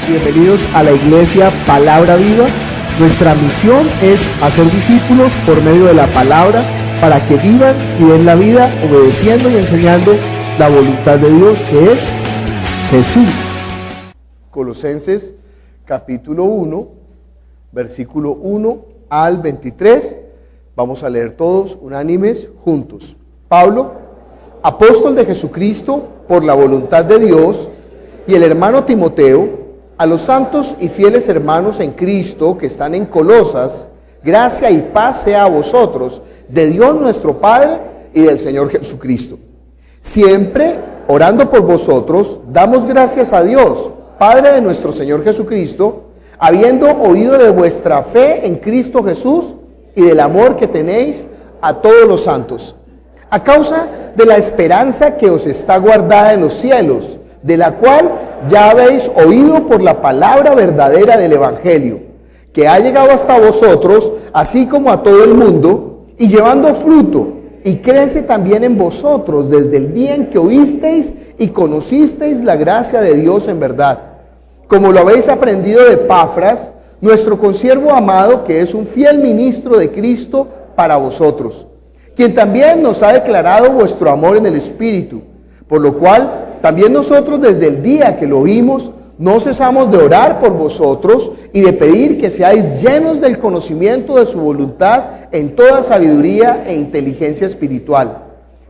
Bienvenidos a la iglesia Palabra Viva. Nuestra misión es hacer discípulos por medio de la palabra para que vivan y den la vida obedeciendo y enseñando la voluntad de Dios, que es Jesús. Colosenses capítulo 1, versículo 1 al 23. Vamos a leer todos unánimes juntos. Pablo, apóstol de Jesucristo por la voluntad de Dios, y el hermano Timoteo, a los santos y fieles hermanos en Cristo que están en Colosas, gracia y paz sea a vosotros, de Dios nuestro Padre y del Señor Jesucristo. Siempre, orando por vosotros, damos gracias a Dios, Padre de nuestro Señor Jesucristo, habiendo oído de vuestra fe en Cristo Jesús y del amor que tenéis a todos los santos, a causa de la esperanza que os está guardada en los cielos, de la cual ya habéis oído por la palabra verdadera del Evangelio, que ha llegado hasta vosotros, así como a todo el mundo, y llevando fruto, y crece también en vosotros desde el día en que oísteis y conocisteis la gracia de Dios en verdad, como lo habéis aprendido de Epafras, nuestro consiervo amado, que es un fiel ministro de Cristo para vosotros, quien también nos ha declarado vuestro amor en el Espíritu, por lo cual también nosotros desde el día que lo oímos no cesamos de orar por vosotros y de pedir que seáis llenos del conocimiento de su voluntad en toda sabiduría e inteligencia espiritual,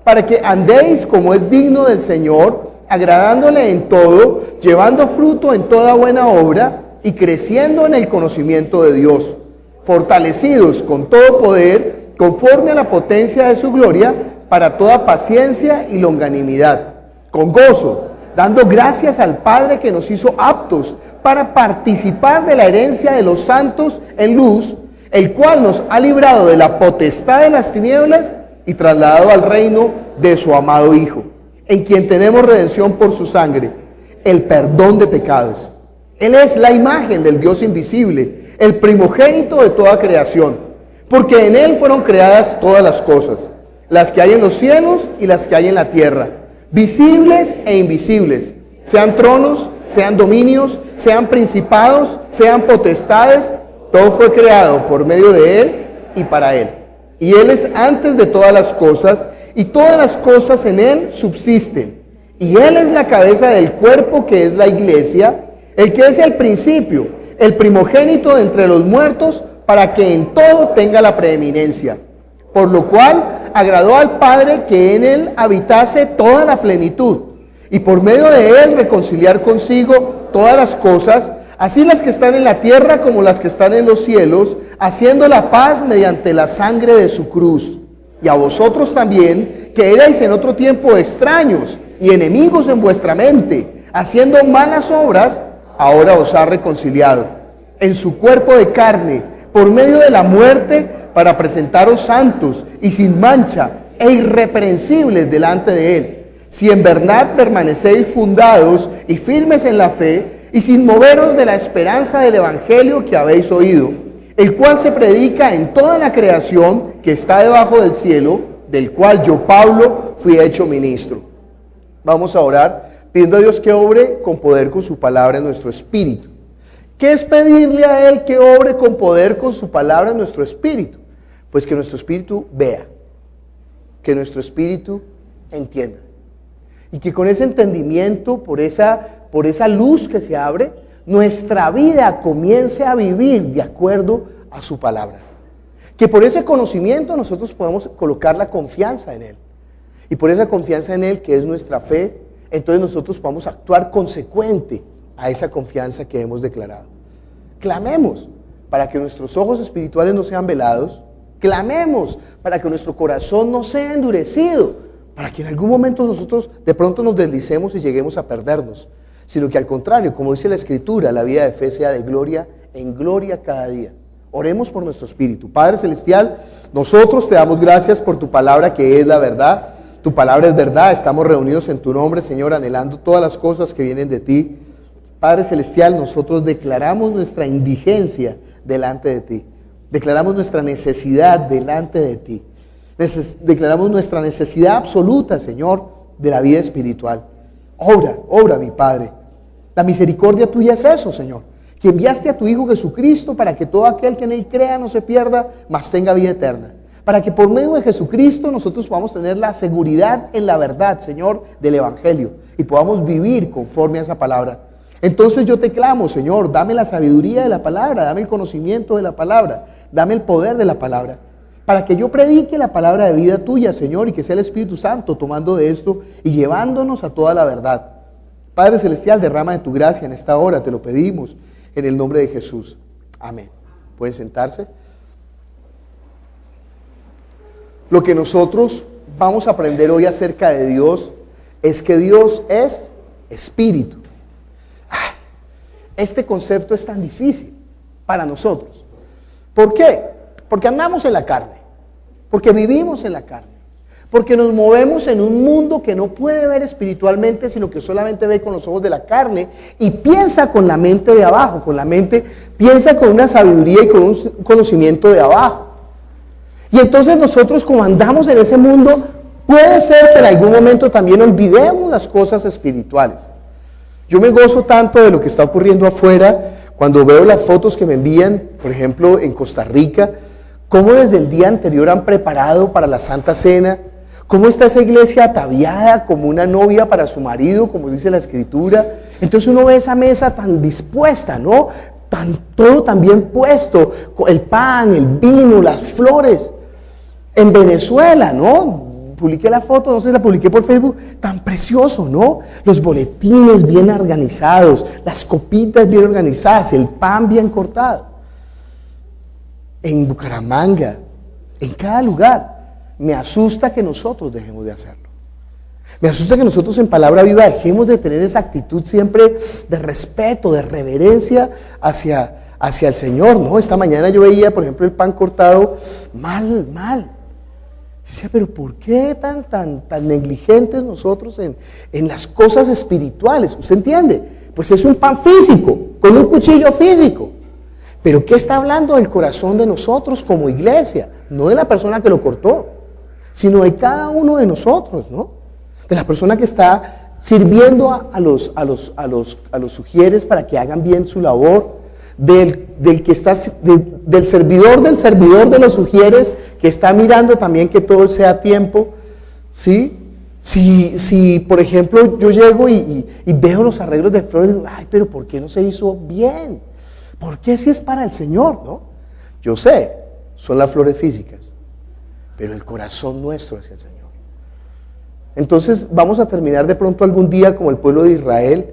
para que andéis como es digno del Señor, agradándole en todo, llevando fruto en toda buena obra y creciendo en el conocimiento de Dios, fortalecidos con todo poder, conforme a la potencia de su gloria, para toda paciencia y longanimidad, con gozo, dando gracias al Padre que nos hizo aptos para participar de la herencia de los santos en luz, el cual nos ha librado de la potestad de las tinieblas y trasladado al reino de su amado Hijo, en quien tenemos redención por su sangre, el perdón de pecados. Él es la imagen del Dios invisible, el primogénito de toda creación, porque en Él fueron creadas todas las cosas, las que hay en los cielos y las que hay en la tierra, visibles e invisibles, sean tronos, sean dominios, sean principados, sean potestades, todo fue creado por medio de Él y para Él. Y Él es antes de todas las cosas, y todas las cosas en Él subsisten. Y Él es la cabeza del cuerpo, que es la iglesia, el que es el principio, el primogénito de entre los muertos, para que en todo tenga la preeminencia. Por lo cual agradó al Padre que en Él habitase toda la plenitud, y por medio de Él reconciliar consigo todas las cosas, así las que están en la tierra como las que están en los cielos, haciendo la paz mediante la sangre de su cruz. Y a vosotros también, que erais en otro tiempo extraños y enemigos en vuestra mente, haciendo malas obras, ahora os ha reconciliado en su cuerpo de carne, por medio de la muerte, para presentaros santos y sin mancha e irreprensibles delante de Él, si en verdad permanecéis fundados y firmes en la fe, y sin moveros de la esperanza del Evangelio que habéis oído, el cual se predica en toda la creación que está debajo del cielo, del cual yo, Pablo, fui hecho ministro. Vamos a orar pidiendo a Dios que obre con poder con su palabra en nuestro espíritu. ¿Qué es pedirle a Él que obre con poder con su palabra en nuestro espíritu? Pues que nuestro espíritu vea, que nuestro espíritu entienda, y que con ese entendimiento, por esa luz que se abre, nuestra vida comience a vivir de acuerdo a su palabra. Que por ese conocimiento nosotros podamos colocar la confianza en Él, y por esa confianza en Él, que es nuestra fe, entonces nosotros podamos actuar consecuente a esa confianza que hemos declarado. Clamemos para que nuestros ojos espirituales no sean velados. Clamemos para que nuestro corazón no sea endurecido, para que en algún momento nosotros de pronto nos deslicemos y lleguemos a perdernos, sino que al contrario, como dice la Escritura, la vida de fe sea de gloria en gloria cada día. Oremos por nuestro espíritu. Padre Celestial, nosotros te damos gracias por tu palabra, que es la verdad. Tu palabra es verdad. Estamos reunidos en tu nombre, Señor, anhelando todas las cosas que vienen de ti. Padre Celestial, nosotros declaramos nuestra indigencia delante de ti. Declaramos nuestra necesidad delante de ti. Declaramos nuestra necesidad absoluta, Señor, de la vida espiritual. Obra, mi Padre. La misericordia tuya es eso, Señor, que enviaste a tu Hijo Jesucristo para que todo aquel que en Él crea no se pierda, mas tenga vida eterna. Para que por medio de Jesucristo nosotros podamos tener la seguridad en la verdad, Señor, del Evangelio, y podamos vivir conforme a esa palabra. Entonces yo te clamo, Señor, dame la sabiduría de la palabra, dame el conocimiento de la palabra, dame el poder de la palabra, para que yo predique la palabra de vida tuya, Señor, y que sea el Espíritu Santo tomando de esto y llevándonos a toda la verdad. Padre Celestial, derrama de tu gracia en esta hora, te lo pedimos, en el nombre de Jesús. Amén. ¿Pueden sentarse? Lo que nosotros vamos a aprender hoy acerca de Dios es que Dios es espíritu. Este concepto es tan difícil para nosotros. ¿Por qué? Porque andamos en la carne, porque vivimos en la carne, porque nos movemos en un mundo que no puede ver espiritualmente, sino que solamente ve con los ojos de la carne y piensa con la mente de abajo, piensa con una sabiduría y con un conocimiento de abajo. Y entonces nosotros, como andamos en ese mundo, puede ser que en algún momento también olvidemos las cosas espirituales. Yo me gozo tanto de lo que está ocurriendo afuera cuando veo las fotos que me envían, por ejemplo, en Costa Rica, cómo desde el día anterior han preparado para la Santa Cena, cómo está esa iglesia ataviada como una novia para su marido, como dice la Escritura. Entonces uno ve esa mesa tan dispuesta, ¿no? Todo tan bien puesto, el pan, el vino, las flores. En Venezuela, ¿no? Publiqué la foto, no sé si la publiqué por Facebook, tan precioso, ¿no? Los boletines bien organizados, las copitas bien organizadas, el pan bien cortado. En Bucaramanga, en cada lugar, me asusta que nosotros dejemos de hacerlo. Me asusta que nosotros en Palabra Viva dejemos de tener esa actitud siempre de respeto, de reverencia hacia el Señor, ¿no? Esta mañana yo veía, por ejemplo, el pan cortado mal. Yo decía, pero ¿por qué tan negligentes nosotros en las cosas espirituales? ¿Usted entiende? Pues es un pan físico, con un cuchillo físico. Pero ¿qué está hablando del corazón de nosotros como iglesia? No de la persona que lo cortó, sino de cada uno de nosotros, ¿no? De la persona que está sirviendo a los sugieres para que hagan bien su labor, del servidor de los sugieres, que está mirando también que todo sea a tiempo, ¿sí? Si por ejemplo, yo llego y veo los arreglos de flores, digo, ay, pero ¿por qué no se hizo bien? ¿Por qué si es para el Señor, no? Yo sé, son las flores físicas, pero el corazón nuestro hacia el Señor. Entonces vamos a terminar de pronto algún día como el pueblo de Israel,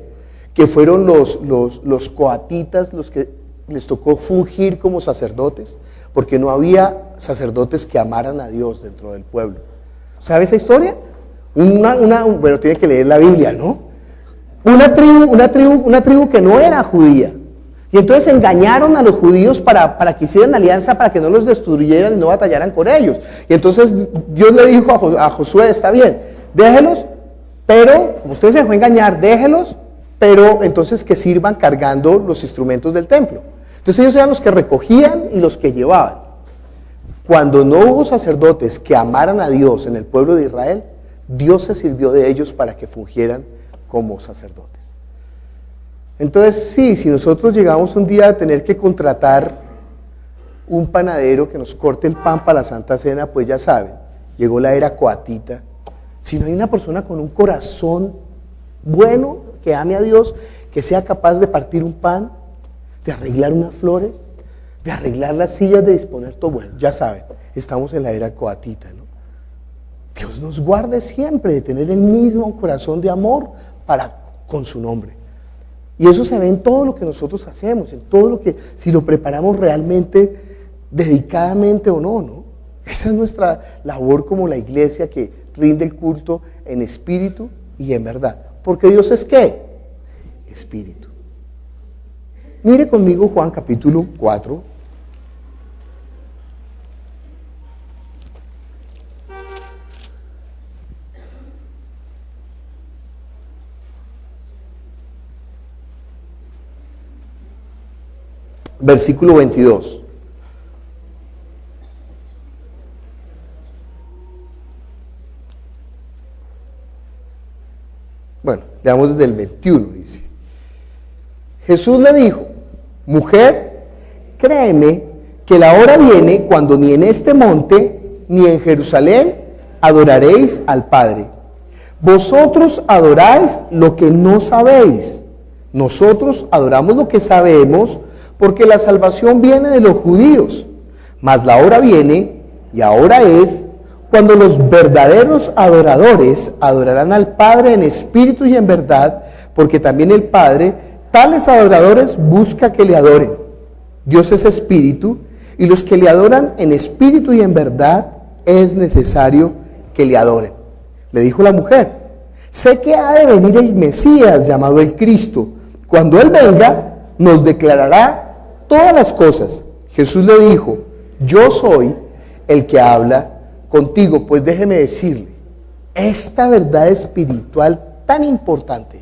que fueron los coatitas los que les tocó fungir como sacerdotes, porque no había sacerdotes que amaran a Dios dentro del pueblo. ¿Sabe esa historia? Bueno, tiene que leer la Biblia, ¿no? Una tribu que no era judía. Y entonces engañaron a los judíos para que hicieran alianza, para que no los destruyeran y no batallaran con ellos. Y entonces Dios le dijo a Josué, está bien, déjelos, pero, como usted se dejó engañar, déjelos, pero entonces que sirvan cargando los instrumentos del templo. Entonces ellos eran los que recogían y los que llevaban. Cuando no hubo sacerdotes que amaran a Dios en el pueblo de Israel, Dios se sirvió de ellos para que fungieran como sacerdotes. Entonces sí, si nosotros llegamos un día a tener que contratar un panadero que nos corte el pan para la Santa Cena, pues ya saben, llegó la era coatita. Si no hay una persona con un corazón bueno, que ame a Dios, que sea capaz de partir un pan, de arreglar unas flores, de arreglar las sillas, de disponer todo, bueno, ya saben, estamos en la era coatita, ¿no? Dios nos guarde siempre de tener el mismo corazón de amor con su nombre. Y eso se ve en todo lo que nosotros hacemos, en todo lo que, si lo preparamos realmente, dedicadamente o no, ¿no? Esa es nuestra labor como la iglesia que rinde el culto en espíritu y en verdad. Porque Dios es ¿qué? Espíritu. Mire conmigo Juan capítulo 4. Versículo 22. Bueno, leamos desde el 21, dice. Jesús le dijo: mujer, créeme que la hora viene cuando ni en este monte ni en Jerusalén adoraréis al Padre. Vosotros adoráis lo que no sabéis. Nosotros adoramos lo que sabemos, porque la salvación viene de los judíos. Mas la hora viene, y ahora es, cuando los verdaderos adoradores adorarán al Padre en espíritu y en verdad, porque también el Padre, tales adoradores, busca que le adoren. Dios es espíritu, y los que le adoran en espíritu y en verdad, es necesario que le adoren. Le dijo la mujer: sé que ha de venir el Mesías, llamado el Cristo. Cuando Él venga, nos declarará todas las cosas. Jesús le dijo: yo soy el que habla contigo. Pues déjeme decirle, esta verdad espiritual tan importante,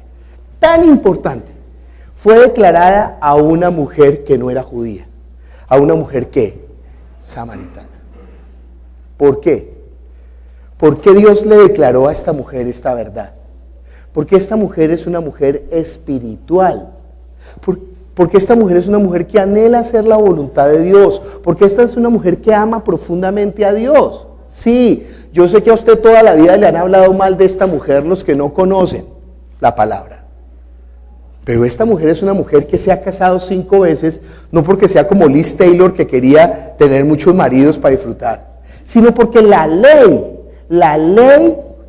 fue declarada a una mujer que no era judía, a una mujer que samaritana. ¿Por qué? ¿Por qué Dios le declaró a esta mujer esta verdad? Porque esta mujer es una mujer espiritual. Porque esta mujer es una mujer que anhela hacer la voluntad de Dios. Porque esta es una mujer que ama profundamente a Dios. Sí, yo sé que a usted toda la vida le han hablado mal de esta mujer los que no conocen la palabra. Pero esta mujer es una mujer que se ha casado 5 veces, no porque sea como Liz Taylor, que quería tener muchos maridos para disfrutar, sino porque la ley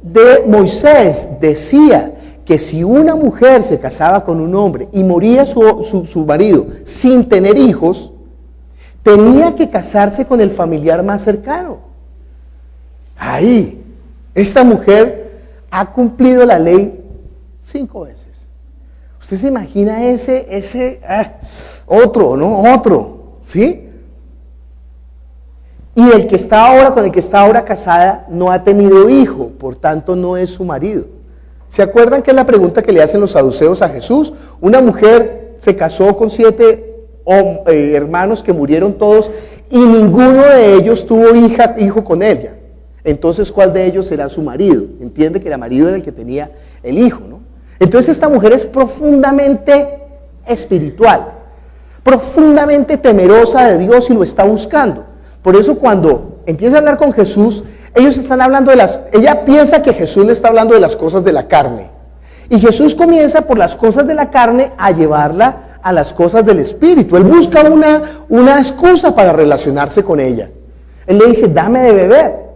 de Moisés decía que si una mujer se casaba con un hombre y moría su marido sin tener hijos, tenía que casarse con el familiar más cercano. Ahí, esta mujer ha cumplido la ley 5 veces. Usted se imagina otro, ¿sí? Y el que está ahora, con el que está ahora casada, no ha tenido hijo, por tanto no es su marido. ¿Se acuerdan que es la pregunta que le hacen los saduceos a Jesús? Una mujer se casó con 7 hermanos que murieron todos y ninguno de ellos tuvo hijo con ella. Entonces, ¿cuál de ellos será su marido? Entiende que era marido del que tenía el hijo, ¿no? Entonces esta mujer es profundamente espiritual, profundamente temerosa de Dios y lo está buscando. Por eso cuando empieza a hablar con Jesús, ellos están hablando ella piensa que Jesús le está hablando de las cosas de la carne. Y Jesús comienza por las cosas de la carne a llevarla a las cosas del espíritu. Él busca una excusa para relacionarse con ella. Él le dice: dame de beber.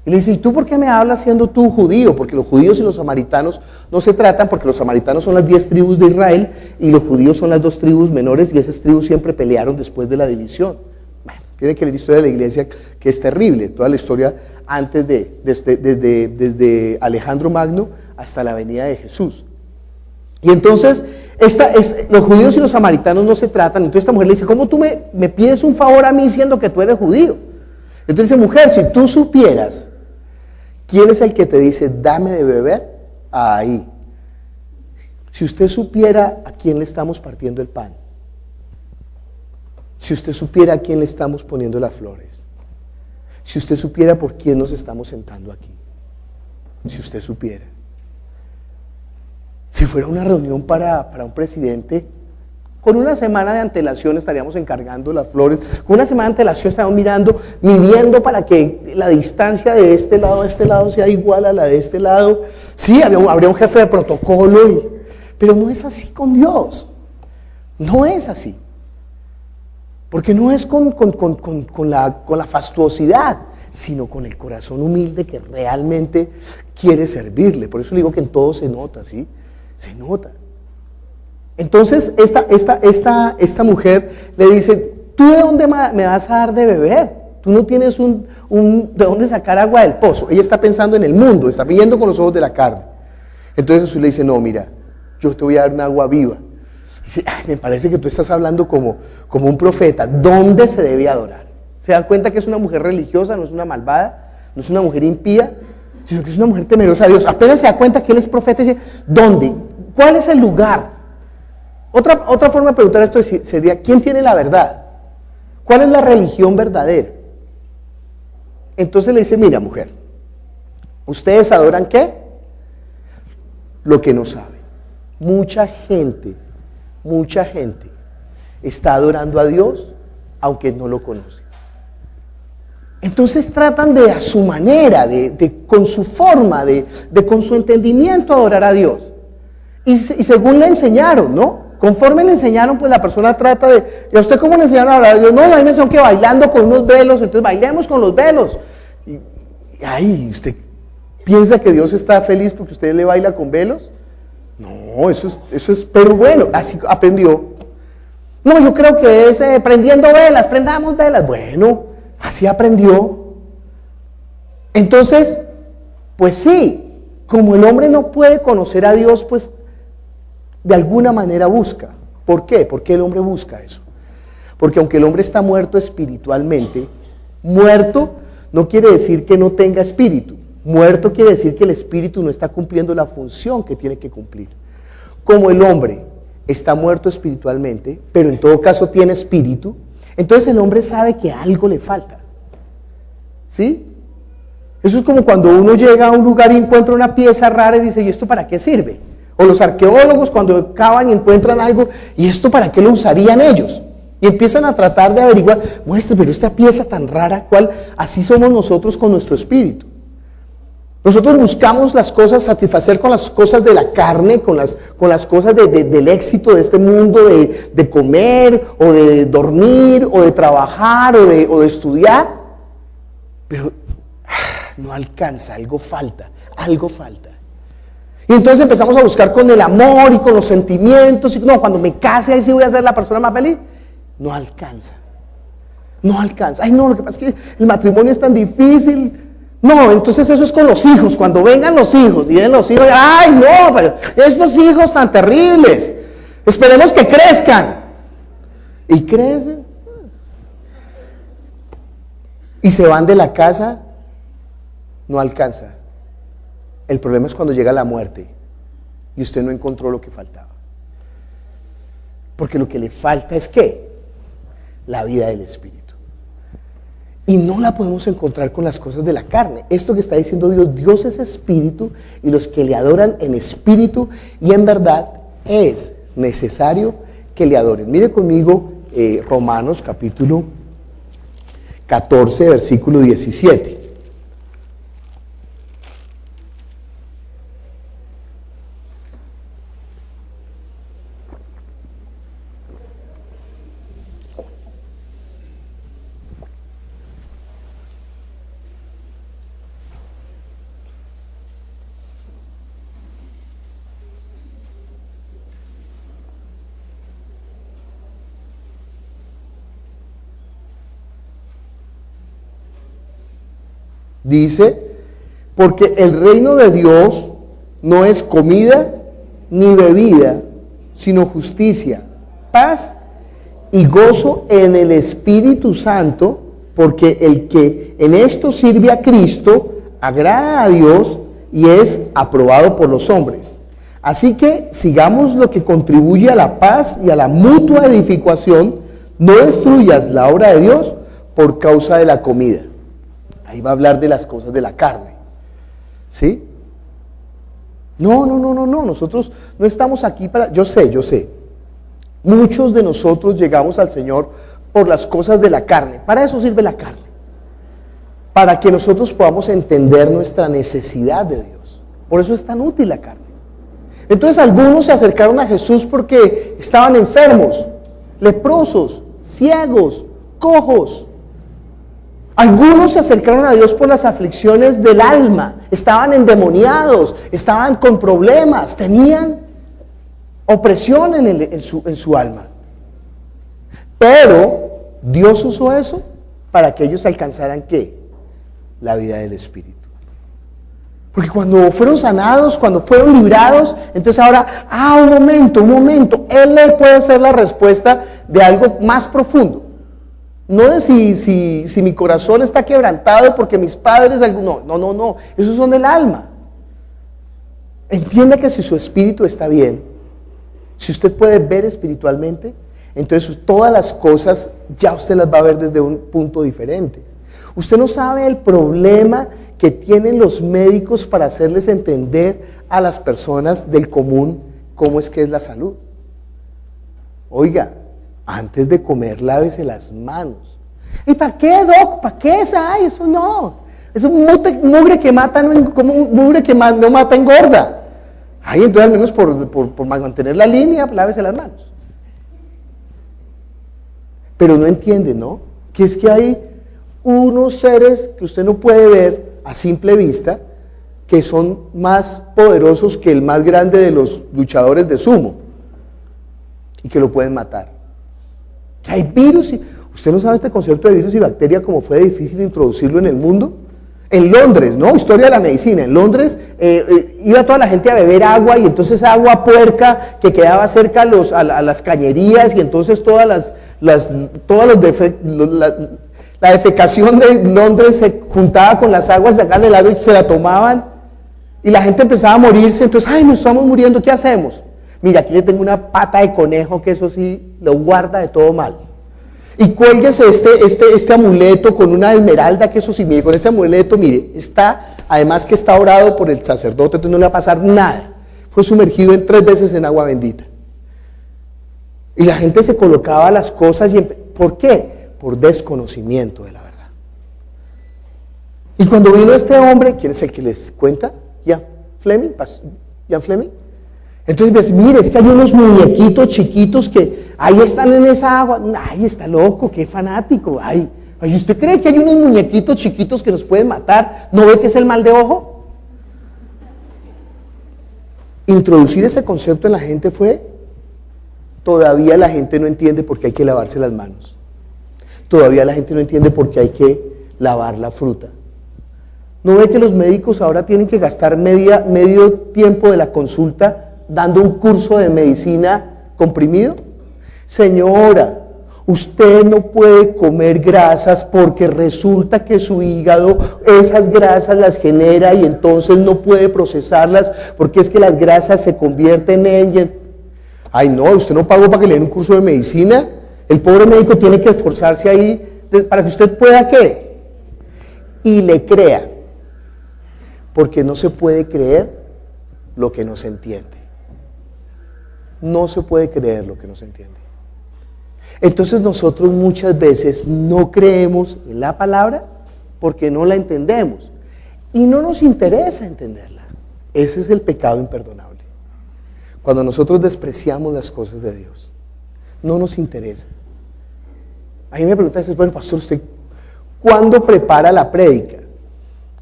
Y le dice: ¿y tú por qué me hablas siendo tú judío? Porque los judíos y los samaritanos no se tratan, porque los samaritanos son las 10 tribus de Israel y los judíos son las 2 tribus menores, y esas tribus siempre pelearon después de la división. Bueno, tiene que leer la historia de la iglesia, que es terrible, toda la historia antes desde Alejandro Magno hasta la venida de Jesús. Y entonces los judíos y los samaritanos no se tratan. Entonces esta mujer le dice: ¿cómo tú me pides un favor a mí siendo que tú eres judío? Entonces dice: mujer, si tú supieras quién es el que te dice dame de beber, ahí. Si usted supiera a quién le estamos partiendo el pan, si usted supiera a quién le estamos poniendo las flores, si usted supiera por quién nos estamos sentando aquí, si usted supiera. Si fuera una reunión para un presidente, con una semana de antelación estaríamos encargando las flores, con una semana de antelación estaríamos midiendo para que la distancia de este lado a este lado sea igual a la de este lado. Sí, habría un jefe de protocolo, pero no es así con Dios. No es así. Porque no es con la fastuosidad, sino con el corazón humilde que realmente quiere servirle. Por eso le digo que en todo se nota, ¿sí? Se nota. Entonces esta mujer le dice: ¿tú de dónde me vas a dar de beber? Tú no tienes de dónde sacar agua del pozo. Ella está pensando en el mundo, está viendo con los ojos de la carne. Entonces Jesús le dice: no, mira, yo te voy a dar un agua viva. Dice: ay, me parece que tú estás hablando como un profeta. ¿Dónde se debe adorar? ¿Se dan cuenta que es una mujer religiosa, no es una malvada, no es una mujer impía, sino que es una mujer temerosa de Dios? Apenas se da cuenta que él es profeta y dice: ¿dónde? ¿Cuál es el lugar? Otra forma de preguntar esto sería: ¿quién tiene la verdad? ¿Cuál es la religión verdadera? Entonces le dice: mira, mujer, ¿ustedes adoran qué? Lo que no saben. Mucha gente mucha gente está adorando a Dios aunque no lo conoce. Entonces tratan de a su manera, con su forma, con su entendimiento adorar a Dios. Y según le enseñaron, ¿no? Conforme le enseñaron, pues la persona trata de... ¿Y a usted cómo le enseñaron a adorar a Dios? No, a mí me enseñaron que bailando con unos velos, entonces bailemos con los velos. Y ¿usted piensa que Dios está feliz porque usted le baila con velos? No, eso es, pero bueno, así aprendió. No, yo creo que es prendiendo velas, prendamos velas. Bueno, así aprendió. Entonces, pues sí, como el hombre no puede conocer a Dios, pues de alguna manera busca. ¿Por qué? ¿Por qué el hombre busca eso? Porque aunque el hombre está muerto espiritualmente, muerto no quiere decir que no tenga espíritu. Muerto quiere decir que el espíritu no está cumpliendo la función que tiene que cumplir. Como el hombre está muerto espiritualmente, pero en todo caso tiene espíritu, entonces el hombre sabe que algo le falta. ¿Sí? Eso es como cuando uno llega a un lugar y encuentra una pieza rara y dice, ¿y esto para qué sirve? O los arqueólogos cuando cavan y encuentran algo, ¿y esto para qué lo usarían ellos? Y empiezan a tratar de averiguar, muestre, pero esta pieza tan rara, ¿cuál? Así somos nosotros con nuestro espíritu. Nosotros buscamos las cosas, satisfacer con las cosas de la carne, con las cosas del éxito de este mundo, de comer, o de dormir, o de trabajar, o de estudiar. Pero no alcanza, algo falta. Y entonces empezamos a buscar con el amor y con los sentimientos. Y no, cuando me case, ahí sí voy a ser la persona más feliz. No alcanza. Ay, no, lo que pasa es que el matrimonio es tan difícil. No, entonces eso es con los hijos. Cuando vengan los hijos, vienen los hijos, ¡ay, no! Pero estos hijos tan terribles. Esperemos que crezcan. Y crecen. Y se van de la casa, no alcanza. El problema es cuando llega la muerte y usted no encontró lo que faltaba. Porque lo que le falta es ¿qué? La vida del Espíritu. Y no la podemos encontrar con las cosas de la carne. Esto que está diciendo Dios, Dios es espíritu y los que le adoran en espíritu y en verdad es necesario que le adoren. Mire conmigo Romanos capítulo 14, versículo 17. Dice, porque el reino de Dios no es comida ni bebida, sino justicia, paz y gozo en el Espíritu Santo, porque el que en esto sirve a Cristo, agrada a Dios y es aprobado por los hombres. Así que sigamos lo que contribuye a la paz y a la mutua edificación, no destruyas la obra de Dios por causa de la comida. Ahí va a hablar de las cosas de la carne. ¿Sí? No, nosotros no estamos aquí para... Yo sé. Muchos de nosotros llegamos al Señor por las cosas de la carne. Para eso sirve la carne. Para que nosotros podamos entender nuestra necesidad de Dios. Por eso es tan útil la carne. Entonces algunos se acercaron a Jesús porque estaban enfermos, leprosos, ciegos, cojos. Algunos se acercaron a Dios por las aflicciones del alma, estaban endemoniados, estaban con problemas, tenían opresión en su alma. Pero Dios usó eso para que ellos alcanzaran ¿qué? La vida del Espíritu. Porque cuando fueron sanados, cuando fueron librados, entonces ahora, un momento, Él le puede ser la respuesta de algo más profundo. No de si mi corazón está quebrantado porque mis padres, no, esos son del alma. Entienda que si su espíritu está bien, si usted puede ver espiritualmente, entonces todas las cosas ya usted las va a ver desde un punto diferente. Usted no sabe el problema que tienen los médicos para hacerles entender a las personas del común cómo es que es la salud. Oiga, antes de comer lávese las manos. ¿Y para qué, Doc? ¿Para qué esa? Ay, eso no. Es un mugre que mata, como un mugre que no mata engorda. Ay, entonces al menos por mantener la línea, lávese las manos. Pero no entiende, ¿no? Que es que hay unos seres que usted no puede ver a simple vista, que son más poderosos que el más grande de los luchadores de sumo, y que lo pueden matar. Que hay virus, usted no sabe este concepto de virus y bacteria, cómo fue difícil introducirlo en el mundo. En Londres, ¿no? Historia de la medicina. En Londres iba toda la gente a beber agua, y entonces agua puerca que quedaba cerca a las cañerías, y entonces la defecación de Londres se juntaba con las aguas de acá del lago y se la tomaban, y la gente empezaba a morirse. Entonces, ay, nos estamos muriendo, ¿qué hacemos? Mira, aquí le tengo una pata de conejo que eso sí lo guarda de todo mal. Y cuélguese este amuleto con una esmeralda, que eso sí, mire, con este amuleto, mire, además que está orado por el sacerdote, entonces no le va a pasar nada. Fue sumergido 3 veces en agua bendita. Y la gente se colocaba las cosas, ¿por qué? Por desconocimiento de la verdad. Y cuando vino este hombre, ¿quién es el que les cuenta? Jan Fleming. Entonces, mire, es que hay unos muñequitos chiquitos que ahí están en esa agua. Ay, está loco, qué fanático. Ay, ¿usted cree que hay unos muñequitos chiquitos que nos pueden matar? ¿No ve que es el mal de ojo? Introducir ese concepto en la gente todavía la gente no entiende por qué hay que lavarse las manos. Todavía la gente no entiende por qué hay que lavar la fruta. ¿No ve que los médicos ahora tienen que gastar medio tiempo de la consulta dando un curso de medicina comprimido? Señora, usted no puede comer grasas porque resulta que su hígado esas grasas las genera y entonces no puede procesarlas porque es que las grasas se convierten en... Ay, no, usted no pagó para que le den un curso de medicina. El pobre médico tiene que esforzarse ahí para que usted pueda, ¿qué? Y le crea. Porque no se puede creer lo que no se entiende. No se puede creer lo que no se entiende. Entonces nosotros muchas veces no creemos en la palabra porque no la entendemos. Y no nos interesa entenderla. Ese es el pecado imperdonable. Cuando nosotros despreciamos las cosas de Dios, no nos interesa. A mí me preguntan, bueno, pastor, ¿usted cuándo prepara la prédica?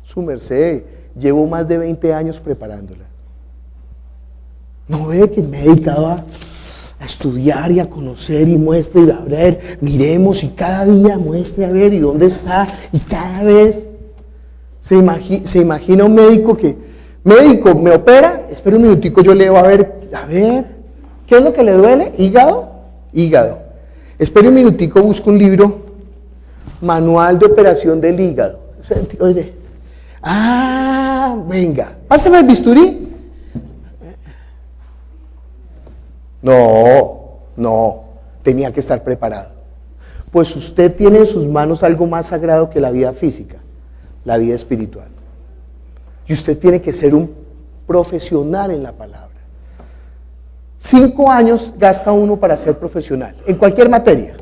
Su merced, llevo más de 20 años preparándola. ¿No ve que me he dedicado a estudiar y a conocer y muestre y a ver, miremos y cada día muestre a ver y dónde está y cada vez se imagina un médico que, médico, me opera, espera un minutico, yo leo a ver, ¿qué es lo que le duele? ¿Hígado? Hígado. Espera un minutico, busco un libro, manual de operación del hígado. Oye, venga, pásame el bisturí. No, tenía que estar preparado. Pues usted tiene en sus manos algo más sagrado que la vida física, la vida espiritual. Y usted tiene que ser un profesional en la palabra. 5 años gasta uno para ser profesional, en cualquier materia.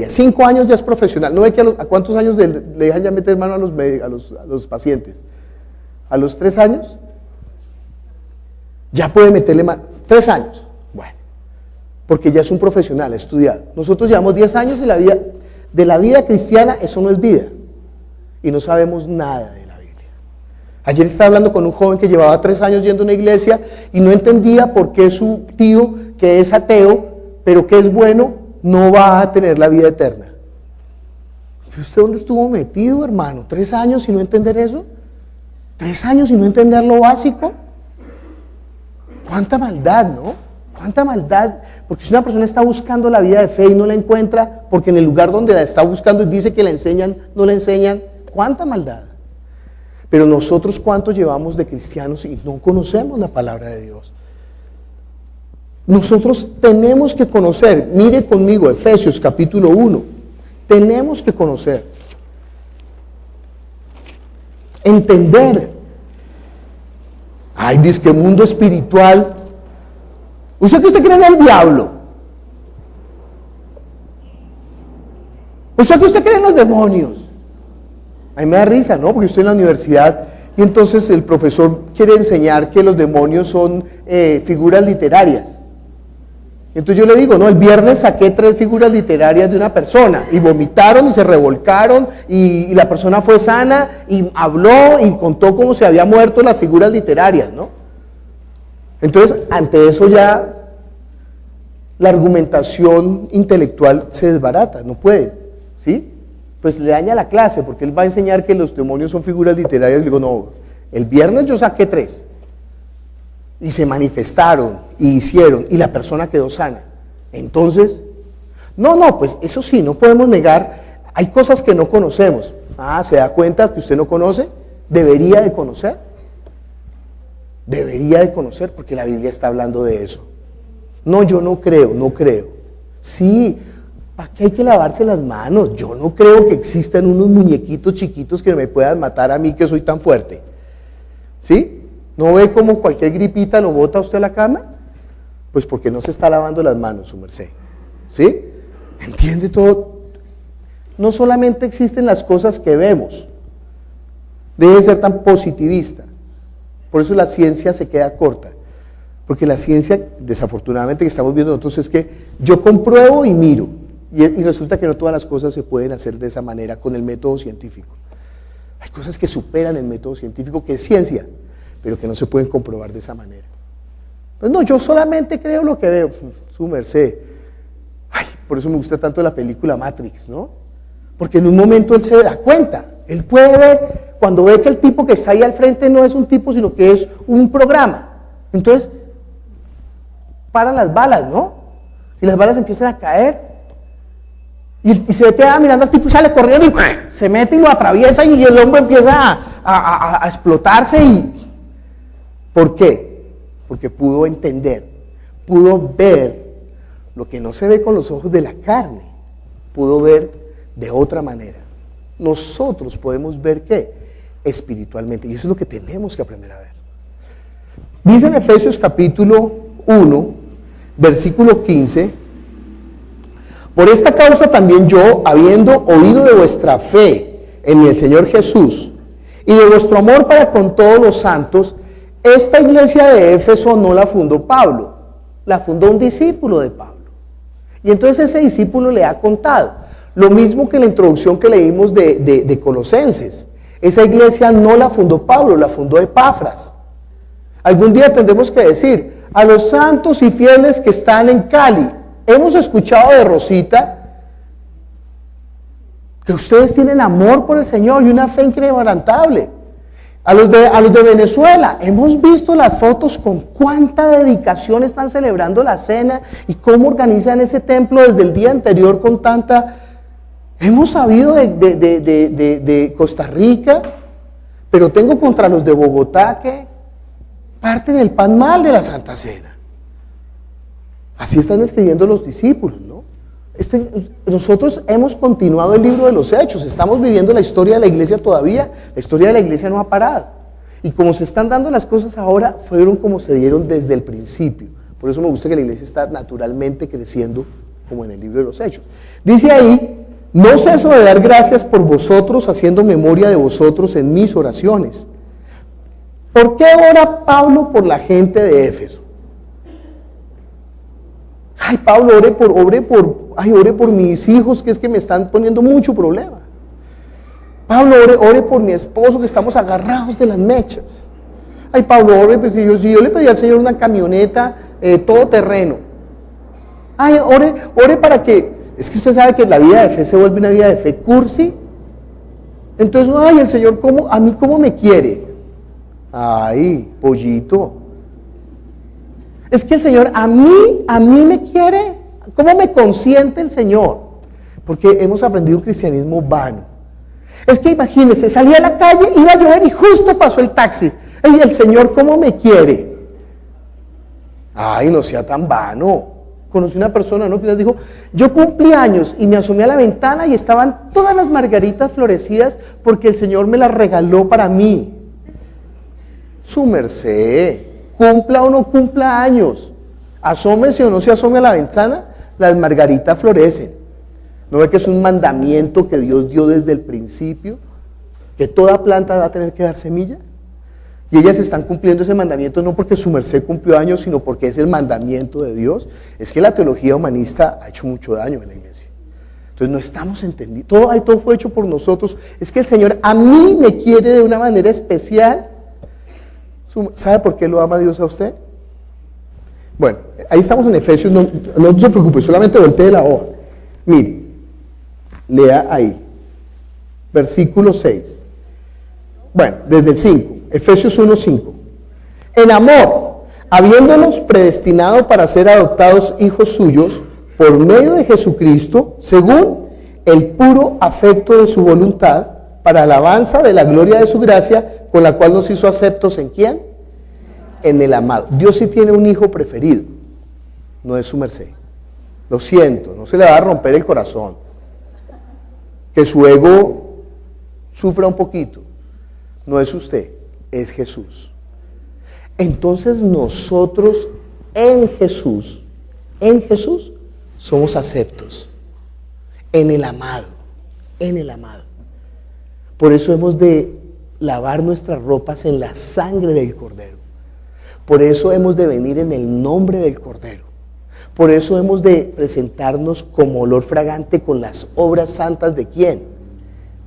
5 años ya es profesional. ¿No ve que a cuántos años le dejan ya meter mano a los pacientes? ¿A los 3 años? Ya puede meterle mano. 3 años. Bueno, porque ya es un profesional, ha estudiado. Nosotros llevamos 10 años de la vida cristiana, eso no es vida. Y no sabemos nada de la Biblia. Ayer estaba hablando con un joven que llevaba 3 años yendo a una iglesia y no entendía por qué su tío, que es ateo, pero que es bueno, no va a tener la vida eterna. ¿Usted dónde estuvo metido, hermano? 3 años y no entender eso. 3 años y no entender lo básico. Cuánta maldad, ¿no? Cuánta maldad. Porque si una persona está buscando la vida de fe y no la encuentra, porque en el lugar donde la está buscando dice que la enseñan, no la enseñan, cuánta maldad. Pero nosotros, ¿cuántos llevamos de cristianos y no conocemos la palabra de Dios? Nosotros tenemos que conocer. Mire conmigo Efesios capítulo 1. Tenemos que conocer, entender. Ay, dice que mundo espiritual. ¿Usted cree en el diablo? ¿Usted cree en los demonios? A mí me da risa, ¿no? Porque yo estoy en la universidad y entonces el profesor quiere enseñar que los demonios son figuras literarias. Entonces yo le digo, no, el viernes saqué 3 figuras literarias de una persona y vomitaron y se revolcaron y la persona fue sana y habló y contó cómo se había muerto las figuras literarias, ¿no? Entonces, ante eso ya la argumentación intelectual se desbarata, no puede, ¿sí? Pues le daña la clase porque él va a enseñar que los demonios son figuras literarias. Le digo, no, el viernes yo saqué 3 y se manifestaron y hicieron y la persona quedó sana. Entonces, no, pues eso sí, no podemos negar, hay cosas que no conocemos. ¿Se da cuenta que usted no conoce? Debería de conocer. Debería de conocer porque la Biblia está hablando de eso. No, yo no creo. Sí, ¿para qué hay que lavarse las manos? Yo no creo que existan unos muñequitos chiquitos que me puedan matar a mí que soy tan fuerte. ¿Sí? ¿No ve cómo cualquier gripita lo bota usted a la cama? Pues porque no se está lavando las manos, su merced. ¿Sí? ¿Entiende todo? No solamente existen las cosas que vemos. Deje de ser tan positivista. Por eso la ciencia se queda corta. Porque la ciencia, desafortunadamente, que estamos viendo nosotros es que yo compruebo y miro. Y resulta que no todas las cosas se pueden hacer de esa manera con el método científico. Hay cosas que superan el método científico, que es ciencia, pero que no se pueden comprobar de esa manera. Pues no, yo solamente creo lo que veo. Su merced. Por eso me gusta tanto la película Matrix, ¿no? Porque en un momento él se da cuenta. Él puede ver, cuando ve que el tipo que está ahí al frente no es un tipo, sino que es un programa. Entonces, paran las balas, ¿no? Y las balas empiezan a caer. Y se queda mirando al tipo y sale corriendo y se mete y lo atraviesa y el hombre empieza a explotarse. ¿Por qué? Porque pudo entender, pudo ver lo que no se ve con los ojos de la carne, pudo ver de otra manera. Nosotros podemos ver ¿qué? Espiritualmente, y eso es lo que tenemos que aprender a ver. Dice en Efesios capítulo 1, versículo 15: por esta causa también yo, habiendo oído de vuestra fe en el Señor Jesús y de vuestro amor para con todos los santos, esta iglesia de Éfeso no la fundó Pablo, la fundó un discípulo de Pablo. Y entonces ese discípulo le ha contado, lo mismo que la introducción que leímos de Colosenses. Esa iglesia no la fundó Pablo, la fundó Epafras. Algún día tendremos que decir, a los santos y fieles que están en Cali, hemos escuchado de Rosita que ustedes tienen amor por el Señor y una fe inquebrantable. A los de Venezuela, hemos visto las fotos con cuánta dedicación están celebrando la cena y cómo organizan ese templo desde el día anterior con tanta... Hemos sabido de Costa Rica, pero tengo contra los de Bogotá que parten el pan mal de la Santa Cena. Así están escribiendo los discípulos, ¿no? Nosotros hemos continuado el libro de los Hechos, estamos viviendo la historia de la iglesia todavía, la historia de la iglesia no ha parado. Y como se están dando las cosas ahora, fueron como se dieron desde el principio. Por eso me gusta que la iglesia está naturalmente creciendo como en el libro de los Hechos. Dice ahí, no ceso de dar gracias por vosotros, haciendo memoria de vosotros en mis oraciones. ¿Por qué ora Pablo por la gente de Éfeso? Ay, Pablo, ore por mis hijos, que es que me están poniendo mucho problema. Pablo, ore por mi esposo, que estamos agarrados de las mechas. Ay, Pablo, ore, porque yo le pedí al Señor una camioneta todoterreno. Ay, ore para que, es que usted sabe que la vida de fe se vuelve una vida de fe cursi. Entonces, ay, el Señor, a mí cómo me quiere. Ay, pollito. Es que el Señor a mí me quiere. ¿Cómo me consiente el Señor? Porque hemos aprendido un cristianismo vano. Es que imagínense, salí a la calle, iba a llover y justo pasó el taxi. Y el Señor, ¿cómo me quiere? Ay, no sea tan vano. Conocí una persona, ¿no?, que les dijo, yo cumplí años y me asomé a la ventana y estaban todas las margaritas florecidas porque el Señor me las regaló para mí. Su merced, cumpla o no cumpla años, asómese o no se asome a la ventana, las margaritas florecen. ¿No ve que es un mandamiento que Dios dio desde el principio? Que toda planta va a tener que dar semilla. Y ellas están cumpliendo ese mandamiento no porque su merced cumplió años, sino porque es el mandamiento de Dios. Es que la teología humanista ha hecho mucho daño en la iglesia. Entonces no estamos entendiendo. Todo fue hecho por nosotros. Es que el Señor a mí me quiere de una manera especial. ¿Sabe por qué lo ama Dios a usted? Bueno, ahí estamos en Efesios. No se preocupe, solamente voltee la hoja. Mire, lea ahí. Versículo 6. Bueno, desde el 5. Efesios 1:5. En amor, habiéndonos predestinado para ser adoptados hijos suyos por medio de Jesucristo, según el puro afecto de su voluntad, para alabanza de la gloria de su gracia, con la cual nos hizo aceptos ¿en quién? En el amado. Dios sí tiene un hijo preferido, no es su merced. Lo siento, no se le va a romper el corazón. Que su ego sufra un poquito. No es usted, es Jesús. Entonces nosotros en Jesús, somos aceptos. En el amado, en el amado. Por eso hemos de lavar nuestras ropas en la sangre del Cordero. Por eso hemos de venir en el nombre del Cordero. Por eso hemos de presentarnos como olor fragante con las obras santas ¿de quién?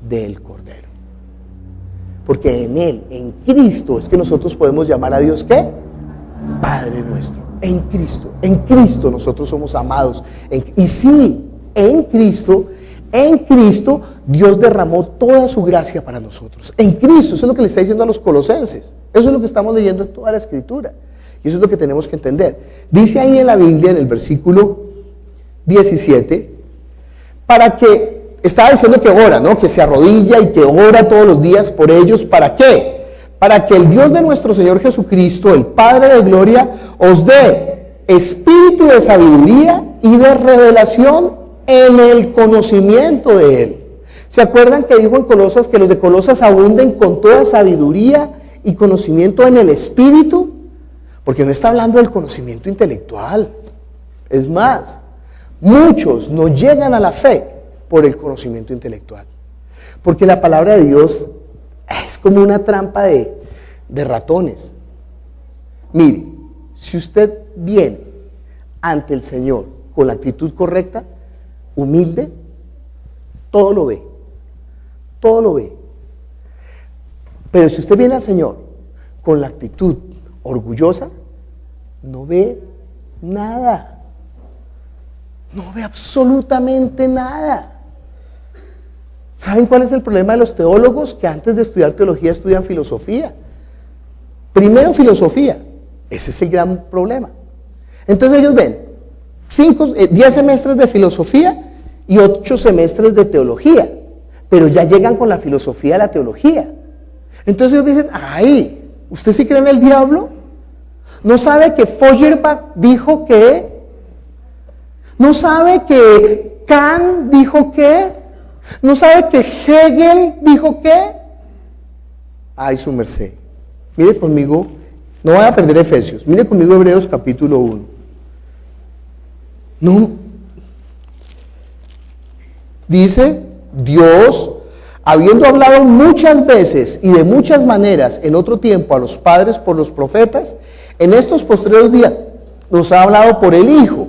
Del Cordero. Porque en Él, en Cristo, es que nosotros podemos llamar a Dios ¿qué? Padre nuestro. En Cristo nosotros somos amados. Y sí, en Cristo Dios derramó toda su gracia para nosotros. En Cristo, eso es lo que le está diciendo a los colosenses. Eso es lo que estamos leyendo en toda la Escritura. Y eso es lo que tenemos que entender. Dice ahí en la Biblia, en el versículo 17, para que, estaba diciendo que ora, ¿no? Que se arrodilla y que ora todos los días por ellos. ¿Para qué? Para que el Dios de nuestro Señor Jesucristo, el Padre de gloria, os dé espíritu de sabiduría y de revelación en el conocimiento de Él. ¿Se acuerdan que dijo en Colosas que los de Colosas abunden con toda sabiduría y conocimiento en el Espíritu? Porque no está hablando del conocimiento intelectual. Es más, muchos no llegan a la fe por el conocimiento intelectual. Porque la palabra de Dios es como una trampa de ratones. Mire, si usted viene ante el Señor con la actitud correcta, humilde, todo lo ve. Todo lo ve. Pero si usted viene al Señor con la actitud orgullosa, no ve nada. No ve absolutamente nada. ¿Saben cuál es el problema de los teólogos? Que antes de estudiar teología estudian filosofía. Primero filosofía. Ese es el gran problema. Entonces ellos ven 10 semestres de filosofía y 8 semestres de teología. Pero ya llegan con la filosofía a la teología. Entonces ellos dicen, ay, ¿usted sí cree en el diablo? ¿No sabe que Feuerbach dijo que? ¿No sabe que Kant dijo que? ¿No sabe que Hegel dijo que? Ay, su merced. Mire conmigo, no vaya a perder Efesios, mire conmigo Hebreos capítulo 1. No. Dice, Dios, habiendo hablado muchas veces y de muchas maneras en otro tiempo a los padres por los profetas, en estos postreros días nos ha hablado por el Hijo,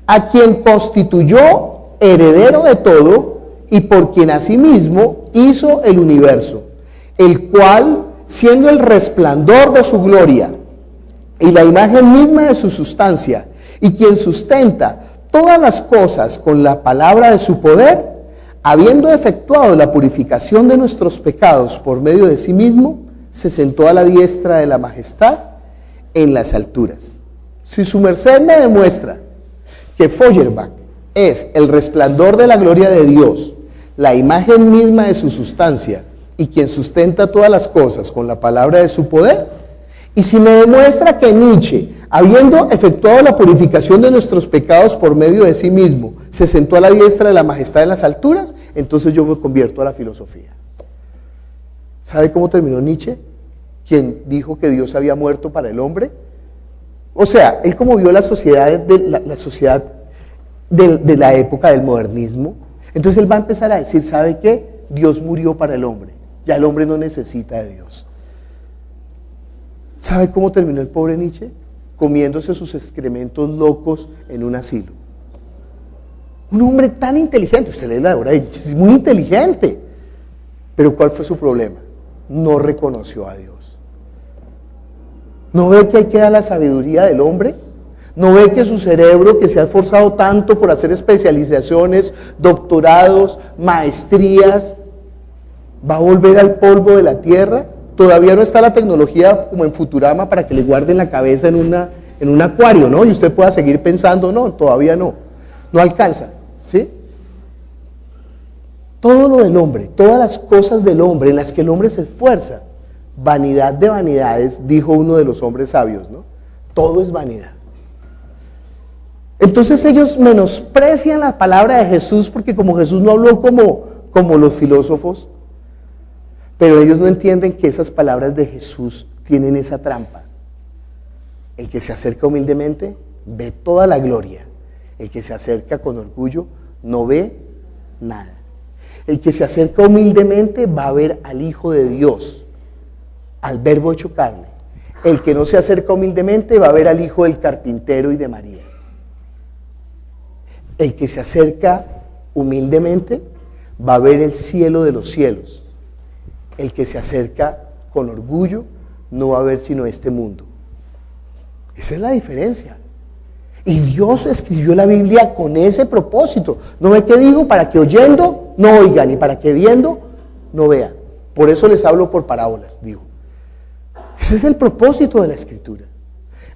a quien constituyó heredero de todo y por quien asimismo hizo el universo, el cual, siendo el resplandor de su gloria y la imagen misma de su sustancia, y quien sustenta todas las cosas con la palabra de su poder, habiendo efectuado la purificación de nuestros pecados por medio de sí mismo, se sentó a la diestra de la majestad en las alturas. Si su merced me demuestra que Feuerbach es el resplandor de la gloria de Dios, la imagen misma de su sustancia y quien sustenta todas las cosas con la palabra de su poder, y si me demuestra que Nietzsche, habiendo efectuado la purificación de nuestros pecados por medio de sí mismo, se sentó a la diestra de la majestad en las alturas, entonces yo me convierto a la filosofía. ¿Sabe cómo terminó Nietzsche? Quien dijo que Dios había muerto para el hombre. O sea, él como vio la sociedad de la época del modernismo, Entonces él va a empezar a decir, ¿sabe qué? Dios murió para el hombre, ya el hombre no necesita de Dios. ¿Sabe cómo terminó el pobre Nietzsche? Comiéndose sus excrementos locos en un asilo. Un hombre tan inteligente, usted lee la obra de Nietzsche, es muy inteligente, pero ¿cuál fue su problema? No reconoció a Dios. ¿No ve que ahí queda la sabiduría del hombre? ¿No ve que su cerebro, que se ha esforzado tanto por hacer especializaciones, doctorados, maestrías, va a volver al polvo de la tierra? Todavía no está la tecnología como en Futurama para que le guarden la cabeza en un acuario, ¿no? Y usted pueda seguir pensando, no, todavía no alcanza, ¿sí? Todo lo del hombre, todas las cosas del hombre en las que el hombre se esfuerza, vanidad de vanidades, dijo uno de los hombres sabios, ¿no? Todo es vanidad. Entonces ellos menosprecian la palabra de Jesús porque como Jesús no habló como los filósofos, pero ellos no entienden que esas palabras de Jesús tienen esa trampa. El que se acerca humildemente ve toda la gloria. El que se acerca con orgullo no ve nada. El que se acerca humildemente va a ver al Hijo de Dios, al Verbo hecho carne. El que no se acerca humildemente va a ver al Hijo del carpintero y de María. El que se acerca humildemente va a ver el cielo de los cielos. El que se acerca con orgullo no va a ver sino este mundo. Esa es la diferencia. Y Dios escribió la Biblia con ese propósito. ¿No ve que dijo? Para que oyendo no oigan y para que viendo no vean. Por eso les hablo por parábolas, dijo. Ese es el propósito de la Escritura.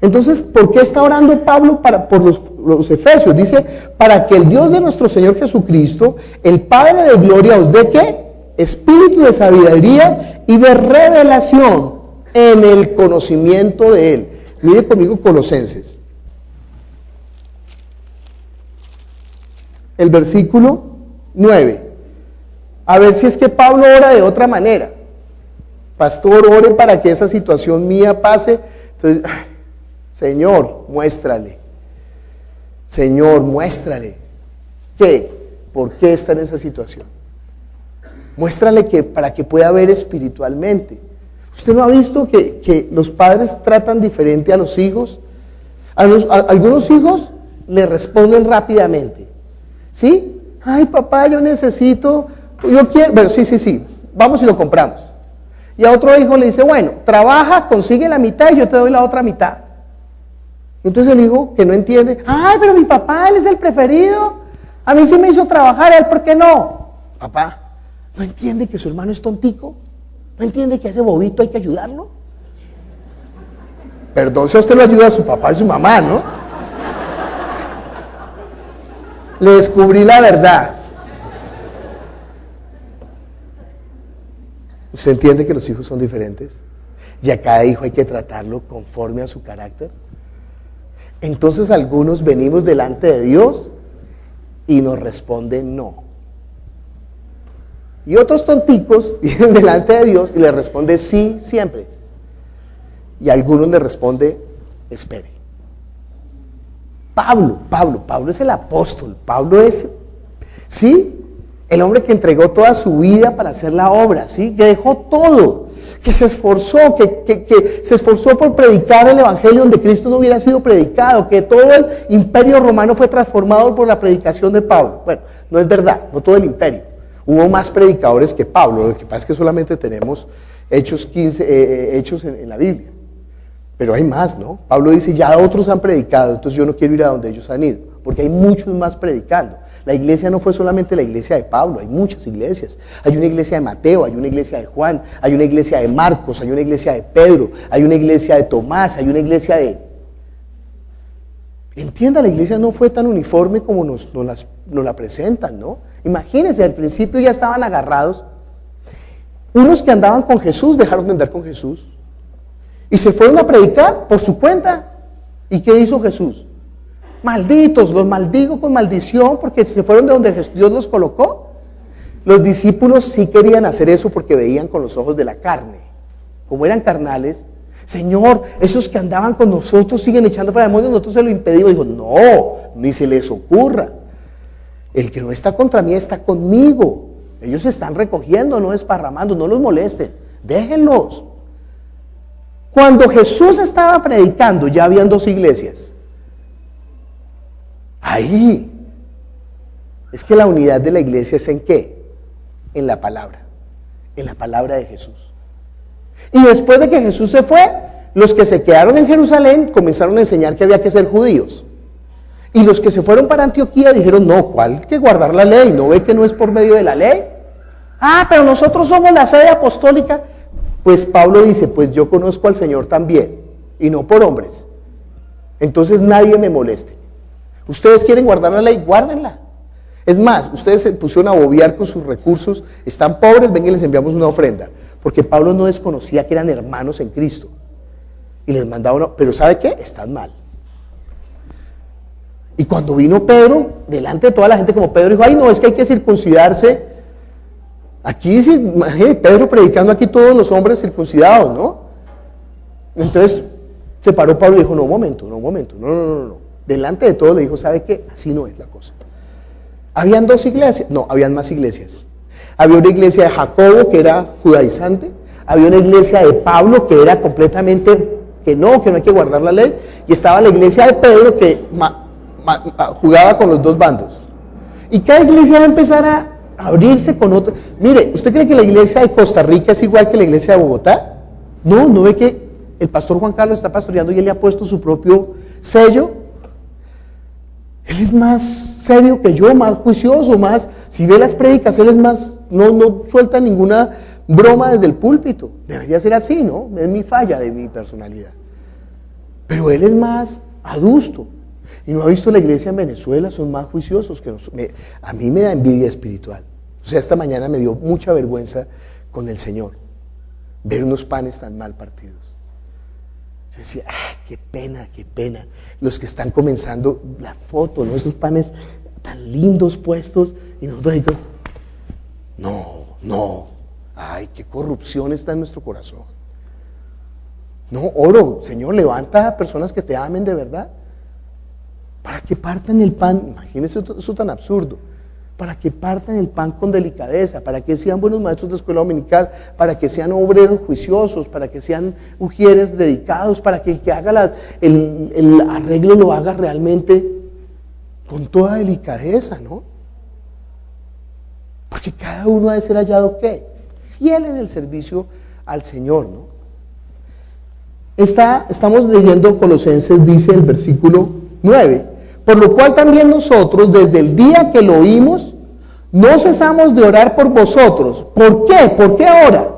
Entonces, ¿por qué está orando Pablo por los efesios? Dice, para que el Dios de nuestro Señor Jesucristo, el Padre de gloria, os dé ¿qué? Espíritu de sabiduría y de revelación en el conocimiento de Él. Mire conmigo Colosenses. El versículo 9. A ver si es que Pablo ora de otra manera. Pastor, ore para que esa situación mía pase. Entonces, Señor, muéstrale. Señor, muéstrale. ¿Qué? ¿Por qué está en esa situación? Muéstrale que para que pueda ver espiritualmente. ¿Usted no ha visto que los padres tratan diferente a los hijos? A algunos hijos le responden rápidamente. ¿Sí? Ay, papá, yo necesito, yo quiero, pero sí, vamos y lo compramos. Y a otro hijo le dice, bueno, trabaja, consigue la mitad y yo te doy la otra mitad. Entonces el hijo que no entiende, ay, pero mi papá, él es el preferido, a mí sí me hizo trabajar, ¿a él por qué no? Papá, ¿no entiende que su hermano es tontico? ¿No entiende que a ese bobito hay que ayudarlo? Perdón si a usted lo ayuda a su papá y su mamá, ¿no? Le descubrí la verdad. ¿Usted entiende que los hijos son diferentes? Y a cada hijo hay que tratarlo conforme a su carácter. Entonces algunos venimos delante de Dios y nos responden no. Y otros tonticos vienen delante de Dios y le responde sí siempre. Y a algunos le responde espere. Pablo es el apóstol. Pablo es, ¿sí? El hombre que entregó toda su vida para hacer la obra, ¿sí? Que dejó todo, que se esforzó, que se esforzó por predicar el evangelio donde Cristo no hubiera sido predicado, que todo el imperio romano fue transformado por la predicación de Pablo. Bueno, no es verdad, no todo el imperio. Hubo más predicadores que Pablo, lo que pasa es que solamente tenemos Hechos 15, hechos en la Biblia. Pero hay más, ¿no? Pablo dice, ya otros han predicado, entonces yo no quiero ir a donde ellos han ido, porque hay muchos más predicando. La iglesia no fue solamente la iglesia de Pablo, hay muchas iglesias. Hay una iglesia de Mateo, hay una iglesia de Juan, hay una iglesia de Marcos, hay una iglesia de Pedro, hay una iglesia de Tomás, hay una iglesia de... Entienda, la iglesia no fue tan uniforme como nos la presentan, ¿no? Imagínense, al principio ya estaban agarrados. Unos que andaban con Jesús dejaron de andar con Jesús. Y se fueron a predicar por su cuenta. ¿Y qué hizo Jesús? Malditos, los maldigo con maldición porque se fueron de donde Dios los colocó. Los discípulos sí querían hacer eso porque veían con los ojos de la carne. Como eran carnales, Señor, esos que andaban con nosotros siguen echando fuera demonios, nosotros se lo impedimos. Dijo, no, ni se les ocurra. El que no está contra mí está conmigo. Ellos se están recogiendo, no desparramando, no los molesten, déjenlos. Cuando Jesús estaba predicando, ya habían 2 iglesias. Ahí. Es que la unidad de la iglesia es ¿en qué? En la palabra de Jesús. Y después de que Jesús se fue, los que se quedaron en Jerusalén comenzaron a enseñar que había que ser judíos. Y los que se fueron para Antioquía dijeron, no, ¿cuál que guardar la ley? ¿No ve que no es por medio de la ley? Ah, pero nosotros somos la sede apostólica. Pues Pablo dice, pues yo conozco al Señor también, y no por hombres. Entonces nadie me moleste. Ustedes quieren guardar la ley, guárdenla. Es más, ustedes se pusieron a bobear con sus recursos, están pobres, ven y les enviamos una ofrenda. Porque Pablo no desconocía que eran hermanos en Cristo. Y les mandaba una, pero ¿sabe qué? Están mal. Y cuando vino Pedro, delante de toda la gente, como Pedro dijo, ay no, es que hay que circuncidarse. Aquí, Pedro predicando aquí todos los hombres circuncidados, ¿no? Entonces se paró Pablo y dijo, no, un momento, no. Delante de todos le dijo, ¿sabe qué? Así no es la cosa. ¿Habían 2 iglesias? No, habían más iglesias. Había una iglesia de Jacobo que era judaizante, había una iglesia de Pablo que era completamente que no hay que guardar la ley, y estaba la iglesia de Pedro que jugaba con los 2 bandos. Y cada iglesia va a empezar a abrirse con otra. Mire, ¿usted cree que la iglesia de Costa Rica es igual que la iglesia de Bogotá? No ve que el pastor Juan Carlos está pastoreando y él le ha puesto su propio sello. Él es más serio que yo, más juicioso, más, si ve las prédicas, él es más, no suelta ninguna broma desde el púlpito. Debería ser así, ¿no? Es mi falla de mi personalidad. Pero él es más adusto. Y no ha visto la iglesia en Venezuela, son más juiciosos que nosotros. A mí me da envidia espiritual. O sea, esta mañana me dio mucha vergüenza con el Señor ver unos panes tan mal partidos. Yo decía, qué pena. Los que están comenzando la foto, ¿no? Esos panes tan lindos puestos, y nosotros ahí, no. Ay, qué corrupción está en nuestro corazón. No, oro, Señor, levanta a personas que te amen de verdad. Para que partan el pan, imagínense eso tan absurdo, para que partan el pan con delicadeza, para que sean buenos maestros de escuela dominical, para que sean obreros juiciosos, para que sean ujieres dedicados, para que el que haga el arreglo lo haga realmente con toda delicadeza, ¿no? Porque cada uno ha de ser hallado, ¿qué? Fiel en el servicio al Señor, ¿no? Estamos leyendo Colosenses, dice el versículo 9, por lo cual también nosotros, desde el día que lo oímos, no cesamos de orar por vosotros. ¿Por qué? ¿Por qué ahora?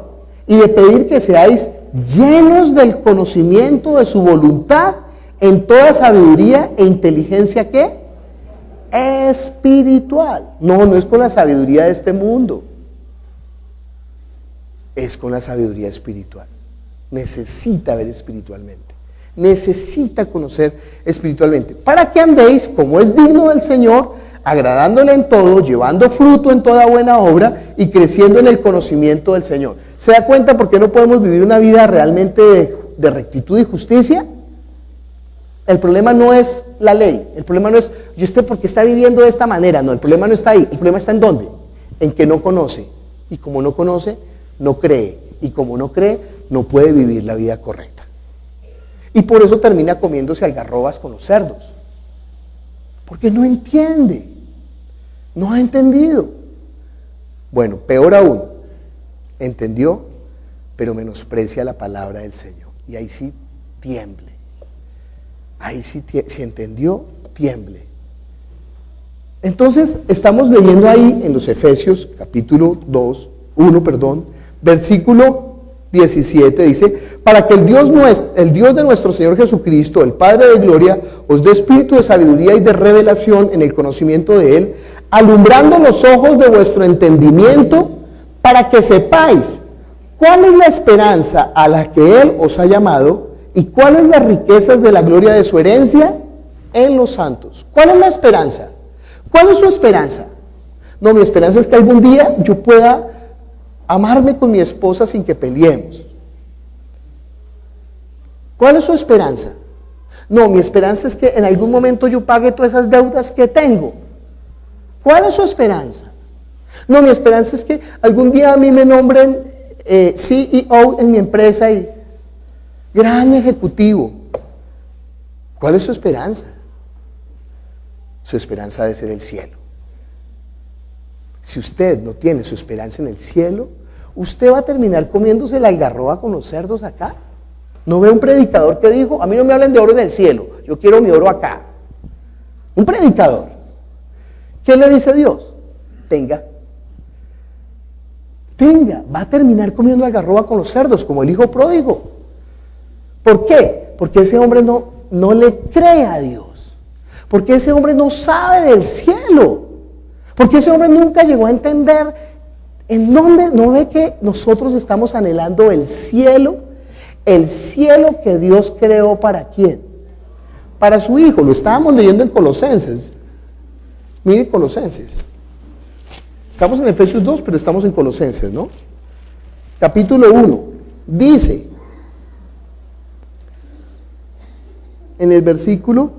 Y de pedir que seáis llenos del conocimiento de su voluntad, en toda sabiduría e inteligencia, ¿qué? Espiritual. No es con la sabiduría de este mundo, es con la sabiduría espiritual. Necesita ver espiritualmente, necesita conocer espiritualmente, para que andéis como es digno del Señor, agradándole en todo, llevando fruto en toda buena obra y creciendo en el conocimiento del Señor. ¿Se da cuenta por qué no podemos vivir una vida realmente de rectitud y justicia? El problema no es la ley, el problema no es, ¿y usted por qué está viviendo de esta manera? No, el problema no está ahí, el problema está ¿en dónde? En que no conoce, y como no conoce, no cree, y como no cree, no puede vivir la vida correcta. Y por eso termina comiéndose algarrobas con los cerdos, porque no entiende, no ha entendido. Bueno, peor aún, entendió, pero menosprecia la palabra del Señor, y ahí sí tiemble. Ahí sí, si entendió, tiemble. Entonces, estamos leyendo ahí en los Efesios, capítulo 1, versículo 17, dice, para que el Dios de nuestro Señor Jesucristo, el Padre de gloria, os dé espíritu de sabiduría y de revelación en el conocimiento de Él, alumbrando los ojos de vuestro entendimiento, para que sepáis cuál es la esperanza a la que Él os ha llamado, ¿y cuáles las riquezas de la gloria de su herencia en los santos? ¿Cuál es la esperanza? ¿Cuál es su esperanza? No, mi esperanza es que algún día yo pueda amarme con mi esposa sin que peleemos. ¿Cuál es su esperanza? No, mi esperanza es que en algún momento yo pague todas esas deudas que tengo. ¿Cuál es su esperanza? No, mi esperanza es que algún día a mí me nombren CEO en mi empresa y gran ejecutivo. ¿Cuál es su esperanza? Su esperanza debe ser el cielo. Si usted no tiene su esperanza en el cielo, usted va a terminar comiéndose la algarroba con los cerdos acá. ¿No ve un predicador que dijo, a mí no me hablen de oro en el cielo, yo quiero mi oro acá? Un predicador. ¿Qué le dice Dios? Tenga, va a terminar comiendo algarroba con los cerdos, como el hijo pródigo. ¿Por qué? Porque ese hombre no le cree a Dios. Porque ese hombre no sabe del cielo. Porque ese hombre nunca llegó a entender en dónde, no ve que nosotros estamos anhelando el cielo que Dios creó ¿para quién? Para su hijo. Lo estábamos leyendo en Colosenses. Mire Colosenses. Estamos en Efesios 2, pero estamos en Colosenses, ¿no? Capítulo 1. Dice, en el versículo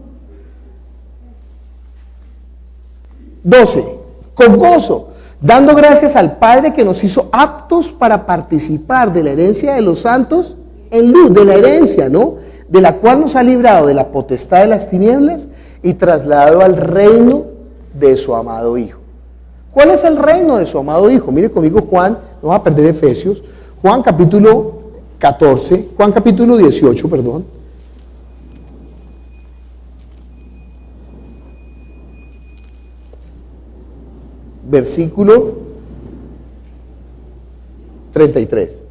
12, con gozo, dando gracias al Padre que nos hizo aptos para participar de la herencia de los santos en luz, de la herencia, ¿no? De la cual nos ha librado de la potestad de las tinieblas y trasladado al reino de su amado Hijo. ¿Cuál es el reino de su amado Hijo? Mire conmigo Juan, no va a perder Efesios, Juan capítulo 18, perdón. Versículo 33.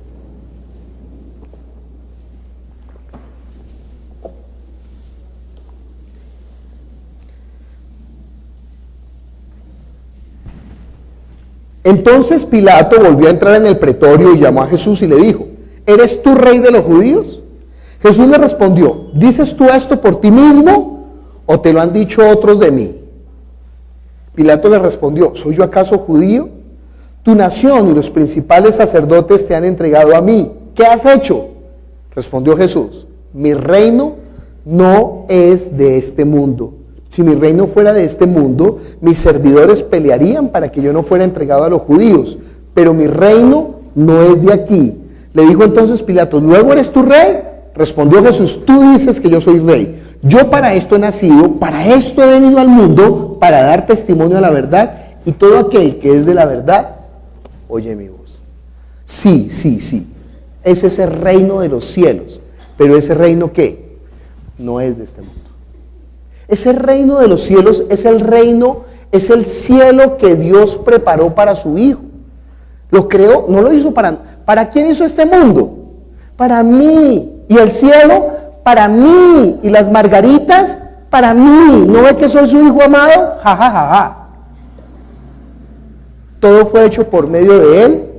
Entonces Pilato volvió a entrar en el pretorio y llamó a Jesús y le dijo, ¿eres tú rey de los judíos? Jesús le respondió, ¿dices tú esto por ti mismo o te lo han dicho otros de mí? Pilato le respondió, ¿soy yo acaso judío? Tu nación y los principales sacerdotes te han entregado a mí. ¿Qué has hecho? Respondió Jesús, mi reino no es de este mundo. Si mi reino fuera de este mundo, mis servidores pelearían para que yo no fuera entregado a los judíos, pero mi reino no es de aquí. Le dijo entonces Pilato, ¿luego eres tú rey? Respondió Jesús, tú dices que yo soy rey. Yo para esto he nacido, para esto he venido al mundo, para dar testimonio a la verdad, y todo aquel que es de la verdad, oye mi voz. Sí, es ese reino de los cielos, pero ese reino ¿qué? No es de este mundo. Ese reino de los cielos es el reino, es el cielo que Dios preparó para su Hijo. Lo creó, no lo hizo ¿para quién hizo este mundo? Para mí. Y el cielo, para mí. Y las margaritas, para mí. ¿No ve que soy su Hijo amado? Ja, ja, ja, ja. Todo fue hecho por medio de Él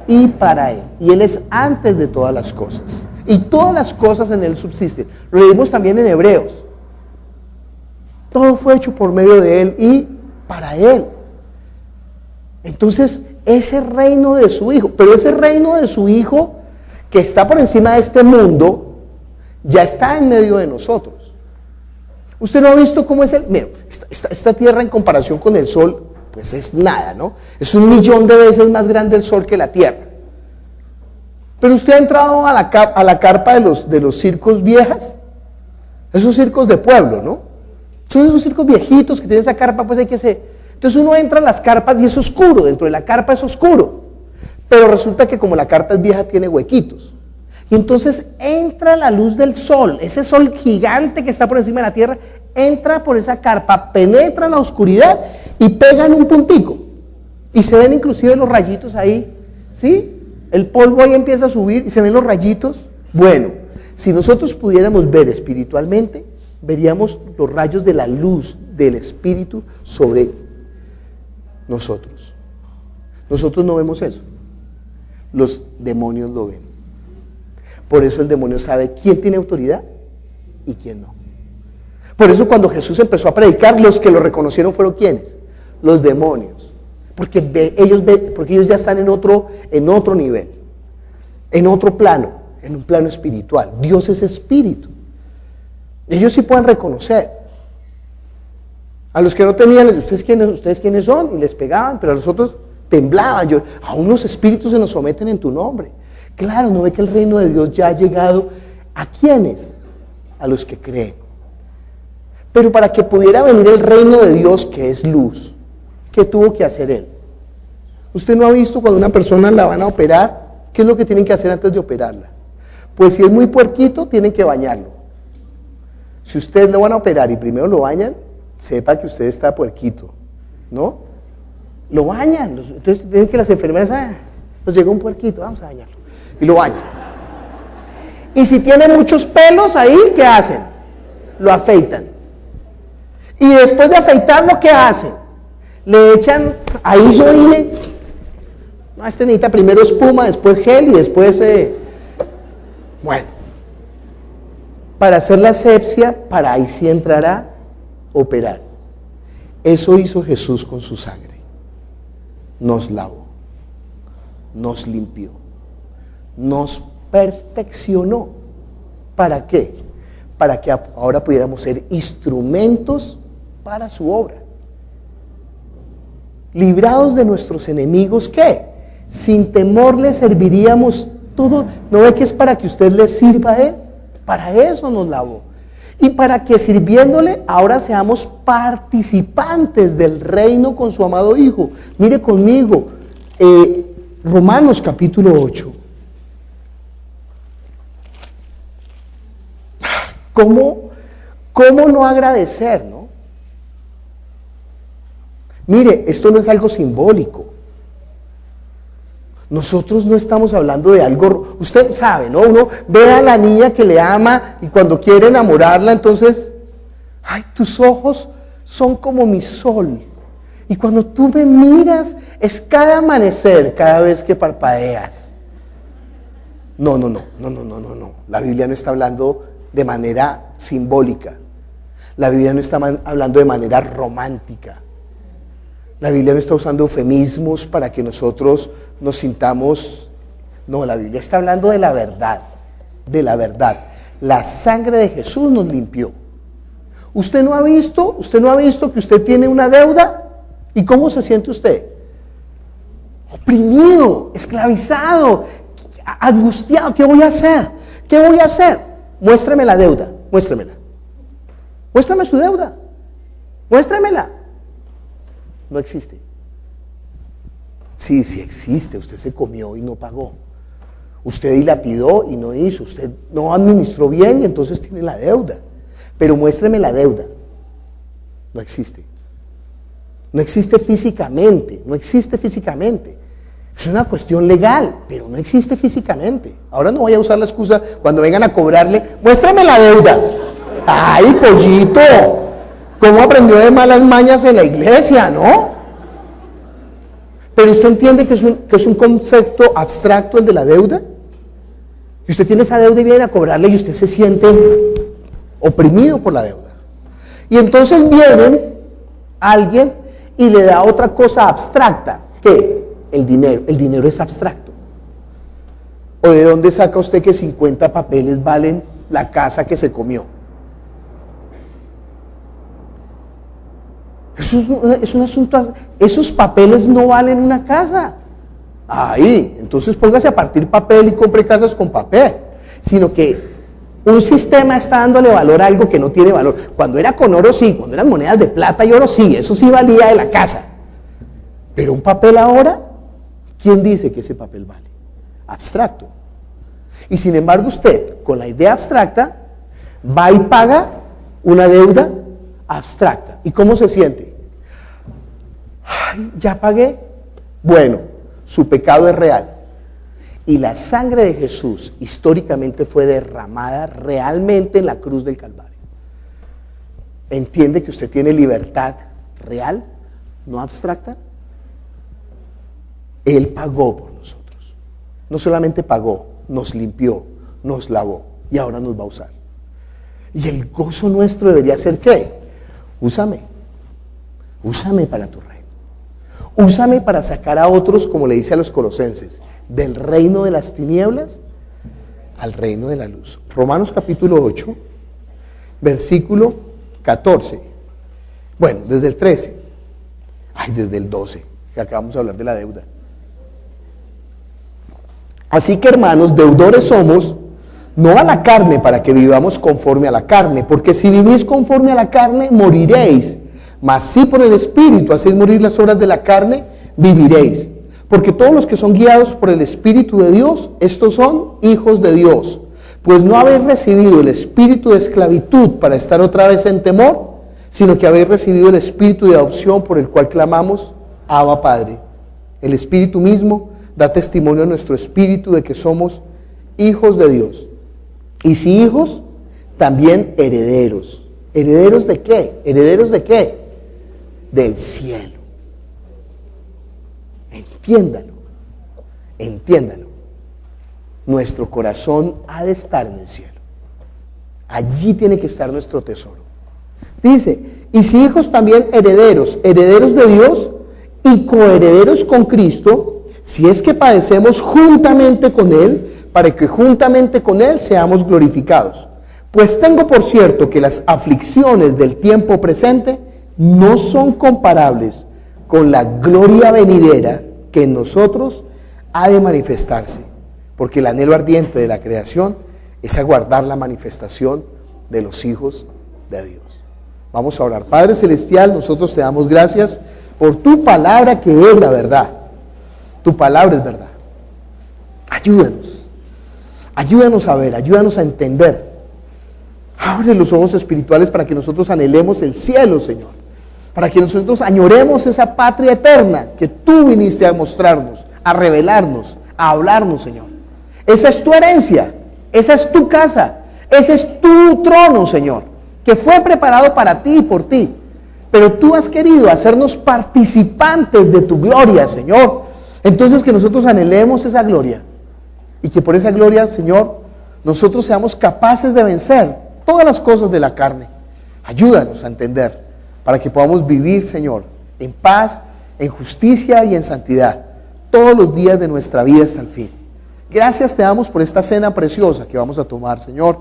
y para Él. Y Él es antes de todas las cosas. Y todas las cosas en Él subsisten. Lo leímos también en Hebreos. Todo fue hecho por medio de Él y para Él. Entonces, ese reino de su Hijo, pero ese reino de su Hijo que está por encima de este mundo, ya está en medio de nosotros. Usted no ha visto cómo es mira, esta tierra en comparación con el sol, pues es nada, ¿no? Es 1.000.000 de veces más grande el sol que la tierra. Pero usted ha entrado a la carpa de los circos viejas, esos circos de pueblo, ¿no? Son esos circos viejitos que tienen esa carpa, pues hay que hacer. Entonces uno entra a las carpas y es oscuro, dentro de la carpa es oscuro. Pero resulta que como la carpa es vieja tiene huequitos. Y entonces entra la luz del sol, ese sol gigante que está por encima de la tierra, entra por esa carpa, penetra la oscuridad y pega en un puntico. Y se ven inclusive los rayitos ahí, ¿sí? El polvo ahí empieza a subir y se ven los rayitos. Bueno, si nosotros pudiéramos ver espiritualmente, veríamos los rayos de la luz del Espíritu sobre nosotros. Nosotros no vemos eso. Los demonios lo ven. Por eso el demonio sabe quién tiene autoridad y quién no. Por eso cuando Jesús empezó a predicar, los que lo reconocieron fueron ¿quiénes? Los demonios. Porque ellos ya están en otro nivel, en otro plano, en un plano espiritual. Dios es espíritu. Ellos sí pueden reconocer. A los que no tenían, ¿ustedes quiénes son? Y les pegaban, pero a los otros temblaban. A unos espíritus se nos someten en tu nombre. Claro, ¿no ve que el reino de Dios ya ha llegado? ¿A quiénes? A los que creen. Pero para que pudiera venir el reino de Dios, que es luz, ¿qué tuvo que hacer Él? ¿Usted no ha visto cuando una persona la van a operar? ¿Qué es lo que tienen que hacer antes de operarla? Pues si es muy puerquito, tienen que bañarlo. Si ustedes lo van a operar y primero lo bañan, sepa que usted está puerquito, ¿no? Lo bañan, entonces tienen que las enfermeras, nos llegó un puerquito, vamos a bañarlo. Y lo bañan. Y si tiene muchos pelos ahí, ¿qué hacen? Lo afeitan. Y después de afeitarlo, ¿qué hacen? Le echan ahí soine. No, necesita primero espuma, después gel y después... Bueno. Para hacer la asepsia, para ahí sí entrará operar. Eso hizo Jesús con su sangre. Nos lavó, nos limpió, nos perfeccionó. ¿Para qué? Para que ahora pudiéramos ser instrumentos para su obra. Librados de nuestros enemigos, ¿qué? Sin temor le serviríamos todo. ¿No ve que es para que usted le sirva a Él? Para eso nos lavó. Y para que sirviéndole ahora seamos participantes del reino con su amado Hijo. Mire conmigo, Romanos capítulo 8. ¿Cómo no agradecer, no? Mire, esto no es algo simbólico. Nosotros no estamos hablando de algo, usted sabe, ¿no? Uno ve a la niña que le ama y cuando quiere enamorarla, entonces, ay, tus ojos son como mi sol. Y cuando tú me miras, es cada amanecer, cada vez que parpadeas. No. La Biblia no está hablando de manera simbólica. La Biblia no está hablando de manera romántica. La Biblia no está usando eufemismos para que nosotros nos sintamos... No, la Biblia está hablando de la verdad, de la verdad. La sangre de Jesús nos limpió. ¿Usted no ha visto que usted tiene una deuda? ¿Y cómo se siente usted? Oprimido, esclavizado, angustiado. ¿Qué voy a hacer? ¿Qué voy a hacer? Muéstrame la deuda, muéstremela. Muéstrame su deuda, muéstremela. No existe. Sí existe. Usted se comió y no pagó. Usted dilapidó y no hizo. Usted no administró bien y entonces tiene la deuda. Pero muéstreme la deuda. No existe. No existe físicamente. No existe físicamente. Es una cuestión legal, pero no existe físicamente. Ahora no voy a usar la excusa cuando vengan a cobrarle. Muéstrame la deuda. ¡Ay, pollito! ¿Cómo aprendió de malas mañas en la iglesia, no? Pero usted entiende que es un concepto abstracto el de la deuda. Y usted tiene esa deuda y viene a cobrarle y usted se siente oprimido por la deuda. Y entonces viene alguien y le da otra cosa abstracta. ¿Qué? El dinero. El dinero es abstracto. ¿O de dónde saca usted que 50 papeles valen la casa que se comió? Eso es un asunto, esos papeles no valen una casa. Ahí, entonces póngase a partir papel y compre casas con papel. Sino que un sistema está dándole valor a algo que no tiene valor. Cuando era con oro sí, cuando eran monedas de plata y oro sí, eso sí valía de la casa. Pero un papel ahora, ¿quién dice que ese papel vale? Abstracto. Y sin embargo usted, con la idea abstracta, va y paga una deuda abstracta. ¿Y cómo se siente? Ay, ya pagué. Bueno, su pecado es real. Y la sangre de Jesús históricamente fue derramada realmente en la cruz del Calvario. ¿Entiende que usted tiene libertad real, no abstracta? Él pagó por nosotros. No solamente pagó, nos limpió, nos lavó y ahora nos va a usar. Y el gozo nuestro debería ser ¿qué? Úsame para tu reino. Úsame para sacar a otros, como le dice a los colosenses, del reino de las tinieblas al reino de la luz. Romanos capítulo 8, versículo 14. Bueno, desde el 13. Ay, desde el 12, que acabamos de hablar de la deuda. Así que, hermanos, deudores somos, no a la carne, para que vivamos conforme a la carne, porque si vivís conforme a la carne, moriréis. Mas si por el Espíritu hacéis morir las obras de la carne, viviréis. Porque todos los que son guiados por el Espíritu de Dios, estos son hijos de Dios. Pues no habéis recibido el espíritu de esclavitud para estar otra vez en temor, sino que habéis recibido el espíritu de adopción por el cual clamamos, Abba Padre. El Espíritu mismo da testimonio a nuestro espíritu de que somos hijos de Dios. Y si hijos, también herederos. ¿Herederos de qué? ¿Herederos de qué? Del cielo. Entiéndalo, entiéndalo. Nuestro corazón ha de estar en el cielo. Allí tiene que estar nuestro tesoro. Dice, y si hijos también herederos, herederos de Dios y coherederos con Cristo, si es que padecemos juntamente con Él, para que juntamente con Él seamos glorificados. Pues tengo por cierto que las aflicciones del tiempo presente no son comparables con la gloria venidera que en nosotros ha de manifestarse, porque el anhelo ardiente de la creación es aguardar la manifestación de los hijos de Dios. Vamos a orar. Padre Celestial, nosotros te damos gracias por tu palabra, que es la verdad. Tu palabra es verdad. Ayúdanos a ver, ayúdanos a entender. Abre los ojos espirituales para que nosotros anhelemos el cielo, Señor. Para que nosotros añoremos esa patria eterna que tú viniste a mostrarnos, a revelarnos, a hablarnos, Señor. Esa es tu herencia, esa es tu casa, ese es tu trono, Señor, que fue preparado para ti y por ti. Pero tú has querido hacernos participantes de tu gloria, Señor. Entonces que nosotros anhelemos esa gloria y que por esa gloria, Señor, nosotros seamos capaces de vencer todas las cosas de la carne. Ayúdanos a entender, para que podamos vivir, Señor, en paz, en justicia y en santidad, todos los días de nuestra vida hasta el fin. Gracias te damos por esta cena preciosa que vamos a tomar, Señor,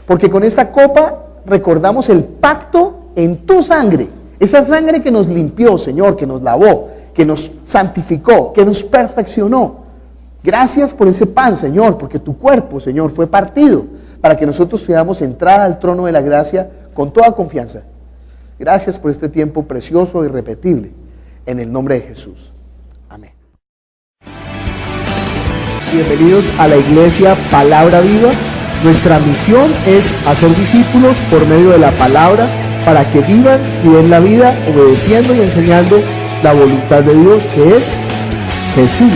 porque con esta copa recordamos el pacto en tu sangre, esa sangre que nos limpió, Señor, que nos lavó, que nos santificó, que nos perfeccionó. Gracias por ese pan, Señor, porque tu cuerpo, Señor, fue partido para que nosotros podamos entrar al trono de la gracia con toda confianza. Gracias por este tiempo precioso e irrepetible, en el nombre de Jesús. Amén. Bienvenidos a la iglesia Palabra Viva. Nuestra misión es hacer discípulos por medio de la palabra para que vivan y den la vida obedeciendo y enseñando la voluntad de Dios, que es Jesús.